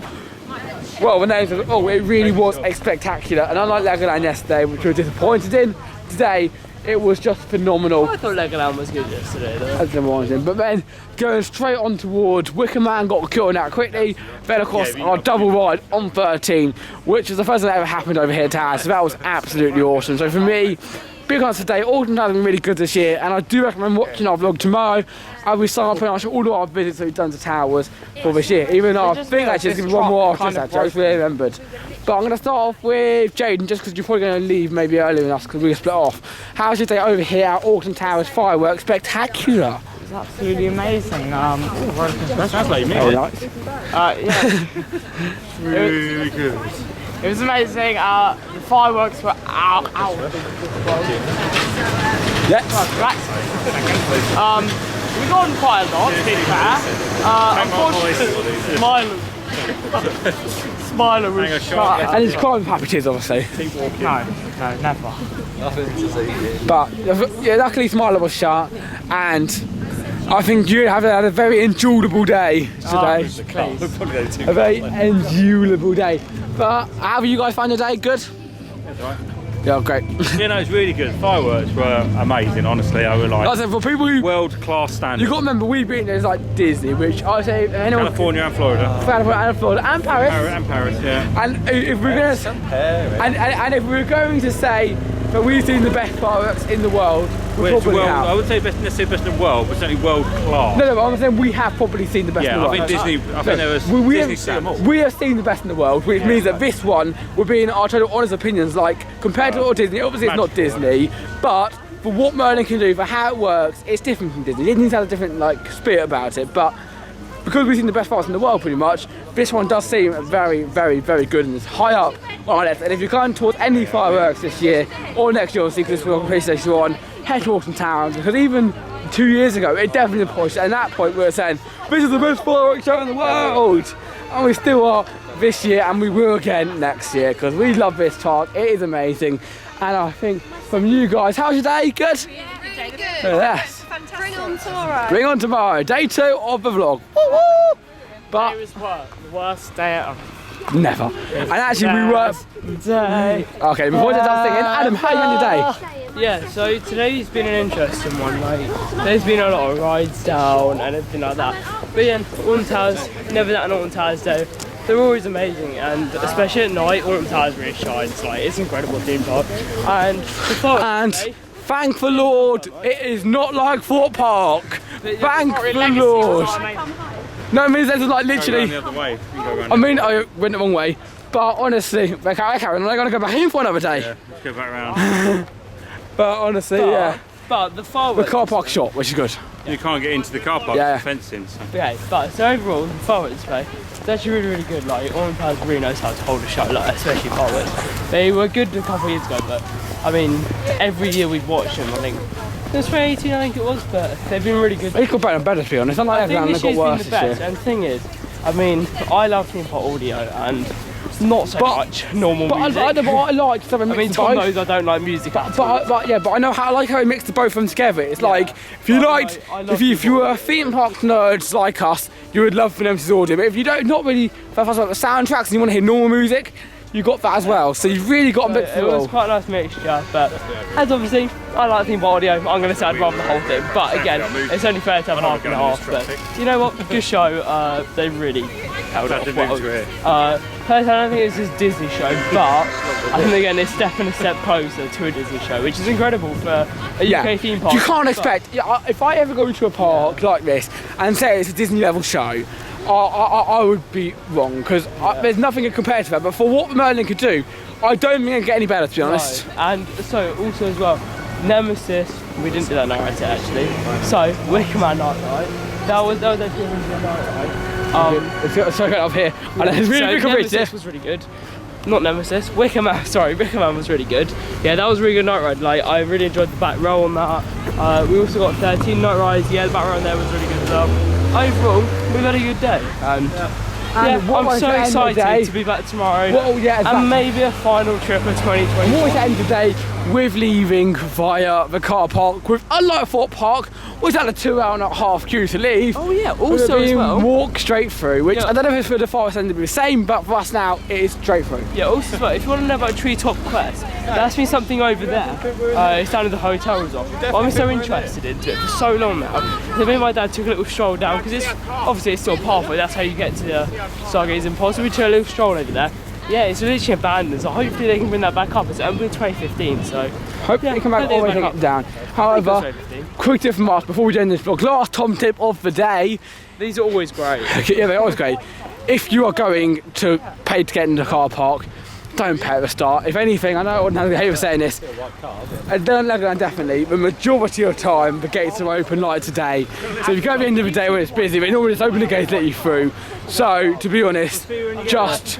Speaker 1: Well, the names of it really was a spectacular, and unlike Legoland yesterday, which we were disappointed in, today it was just phenomenal.
Speaker 3: I thought Legoland was good yesterday though.
Speaker 1: That's amazing. But then going straight on towards Wicker Man, got killed out quickly. Then of course our double ride on 13, which was the first thing that ever happened over here at Towers, so that was absolutely awesome. So for me, big on today, Alton has been really good this year, and I do recommend watching our vlog tomorrow. We start pretty much all of our visits that we've done to Towers for this year. Even though I think actually there's going to be one more after that, I just really remembered. But I'm going to start off with Jayden, just because you're probably going to leave maybe earlier than us because we're split off. How's your day over here at Alton Towers Fireworks Spectacular?
Speaker 2: It's absolutely amazing.
Speaker 4: That sounds like me.
Speaker 1: Very nice.
Speaker 2: Yeah.
Speaker 4: Really good.
Speaker 2: It was amazing. The fireworks were out.
Speaker 1: Yes.
Speaker 2: We got on quite a lot, to be fair. Unfortunately, Smiler was shot.
Speaker 1: And it's crime packages, obviously.
Speaker 2: No, never.
Speaker 1: But yeah, luckily Smiler was shot, and I think you have had a very enjoyable day today. A very enjoyable day. But how have you guys found your day? Good?
Speaker 4: That's right.
Speaker 1: Yeah, great.
Speaker 4: Yeah, no, it's really good. Fireworks were amazing, honestly. I were like
Speaker 1: I said, for people who
Speaker 4: world-class standards.
Speaker 1: you got to remember, we've been there like Disney, which I say anyone.
Speaker 4: California and Florida.
Speaker 1: And Florida and Paris.
Speaker 4: And Paris, yeah.
Speaker 1: And if we're gonna and if we're going to say that we've seen the best fireworks in the world. We probably have.
Speaker 4: I wouldn't say necessarily best in the world, but certainly world class.
Speaker 1: No, but I'm saying we have probably seen the best in the world.
Speaker 4: I think there was Disney see them all.
Speaker 1: We have seen the best in the world, which means that this one would be, in our total honest opinions, like, compared to Disney, obviously it's not Disney, but for what Merlin can do, for how it works, it's different from Disney. Disney's had a different, like, spirit about it, but because we've seen the best fireworks in the world pretty much, this one does seem very, very, very good and it's high up on our list. And if you're going towards any fireworks this year or next year, obviously, because this will on PlayStation 1, head to Alton Towers, because even 2 years ago, it definitely pushed. And at that point, we were saying, this is the best fireworks show in the world. And we still are this year, and we will again next year, because we love this park. It is amazing. And I think from you guys, how's your day? Good?
Speaker 5: Yeah, really good.
Speaker 1: Yes.
Speaker 5: Bring on tomorrow.
Speaker 1: Bring on tomorrow, day 2 of the vlog. Woo-woo! But
Speaker 2: It was the worst day ever.
Speaker 1: never. And actually, we were.
Speaker 2: Day.
Speaker 1: Okay, before I start singing, Adam, how are you on your day?
Speaker 3: Yeah, so today's been an interesting one. Like, there's been a lot of rides down and everything like that. But yeah, Alton Towers, never that an Alton Towers day. They're always amazing, and especially at night, Alton Towers really shines. Like, it's an incredible theme park. And the
Speaker 1: And thank the Lord, it is not like Fort Park. Thank the Lord. No, it means there's like literally.
Speaker 4: The other way. You can go around
Speaker 1: I mean, I went the wrong way, but honestly, Karen, I'm gonna go back in for another day.
Speaker 4: Yeah, let's go back around.
Speaker 1: But honestly, yeah,
Speaker 3: But the
Speaker 1: the
Speaker 3: fireworks.
Speaker 1: car park shot, which is good.
Speaker 4: You can't get into the car park,
Speaker 1: Yeah.
Speaker 4: fencing. So.
Speaker 3: Okay, but so overall, the fireworks display, it's actually really, really good. Like, Alton Towers really knows how to hold a show, like, especially fireworks. They were good a couple of years ago, but I mean, every year we'd watch them. I think it was 2018, I think it was, but they've been really good.
Speaker 1: They got better and better, to be honest. Unlike
Speaker 3: I think
Speaker 1: everyone,
Speaker 3: this
Speaker 1: they
Speaker 3: year's
Speaker 1: got
Speaker 3: been
Speaker 1: worse
Speaker 3: the
Speaker 1: this
Speaker 3: best.
Speaker 1: year.
Speaker 3: And the thing is, I mean, I love theme park audio and not so much normal music.
Speaker 1: But I like something.
Speaker 3: I mean, Tom knows I don't like music at all.
Speaker 1: But I know how I like how he mixed the both of them together. It's like if you liked,
Speaker 3: I love
Speaker 1: if you were theme park nerds like us, you would love Nemesis audio. But if you don't, not really fast about the soundtracks and you want to hear normal music, you got that as well. So you've really got a mix of
Speaker 3: It
Speaker 1: it
Speaker 3: was
Speaker 1: all.
Speaker 3: quite a nice mixture, but as obviously, I like theme park audio. I'm going to say I'd rather the whole thing. But again, it's only fair to have half and half. But you know what? Good show. They really held up. Personally, I don't think it's a Disney show, but I think again, it's stepping a step closer to a Disney show, which is incredible for a UK theme park.
Speaker 1: You can't expect. If I ever go to a park like this and say it's a Disney level show, I would be wrong because there's nothing compared to that. But for what Merlin could do, I don't think it can get any better, to be honest.
Speaker 3: No. And so also as well, Nemesis. We didn't do that night ride actually. So Wicker Man night ride. That was actually a really good night ride.
Speaker 1: It's so good up here. And it's really big compared to
Speaker 3: Nemesis was really good. Not Nemesis, Wicker Man, sorry, Wicker Man was really good. Yeah, that was a really good night ride. Like, I really enjoyed the back row on that. We also got 13 night rides. Yeah, the back row on there was really good as well. Overall, we've had a good day. And I'm so excited to be back tomorrow. And maybe a final trip of 2020.
Speaker 1: What was the end of the day with leaving via the car park with, unlike Fort Park, was had a 2.5-hour queue to leave.
Speaker 3: Oh yeah, also as well.
Speaker 1: Walk straight through, which I don't know if it's for the forest end to be the same, but for us now, it is straight through.
Speaker 3: Yeah, also as well, if you want to know about Treetop Quest, that's been something over there. It's down in the hotel resort. But I'm so interested into it for so long now. So me and my dad took a little stroll down, because it's obviously it's still a pathway, that's how you get to the Stargaze Impossible. We took a little stroll over there. Yeah, it's literally abandoned, so hopefully they can bring that back up. It's opened in 2015, so
Speaker 1: hopefully they come back all the way take it down. However, quick tip from us before we end this vlog. Last Tom tip of the day.
Speaker 3: These are always great.
Speaker 1: Yeah, they're always great. If you are going to pay to get in the car park, don't pay at the start. If anything, I know I hate saying this, definitely, the majority of the time the gates are open like today. So if you go at the end of the day when it's busy, they normally just open the gates to let you through. So to be honest, just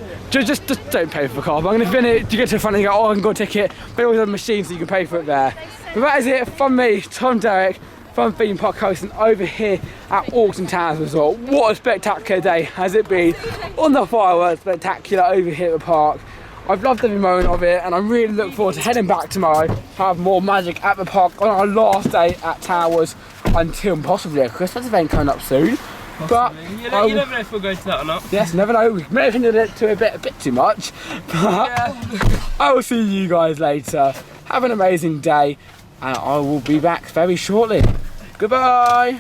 Speaker 1: don't pay for the car park. And if you're in it, you get to the front and you go, oh, I can go ticket. They always have a machine so you can pay for it there. But that is it from me, Tom Derrick, from Theme Park Hosting over here at Alton Towers Resort. What a spectacular day has it been on the fireworks spectacular over here at the park. I've loved every moment of it, and I really look forward to heading back tomorrow to have more magic at the park on our last day at Towers until possibly a Christmas event coming up soon. But
Speaker 3: you never know if we'll go to that or not.
Speaker 1: Yes, never know. We may have hinted it to a bit too much, but I will see you guys later. Have an amazing day, and I will be back very shortly. Goodbye.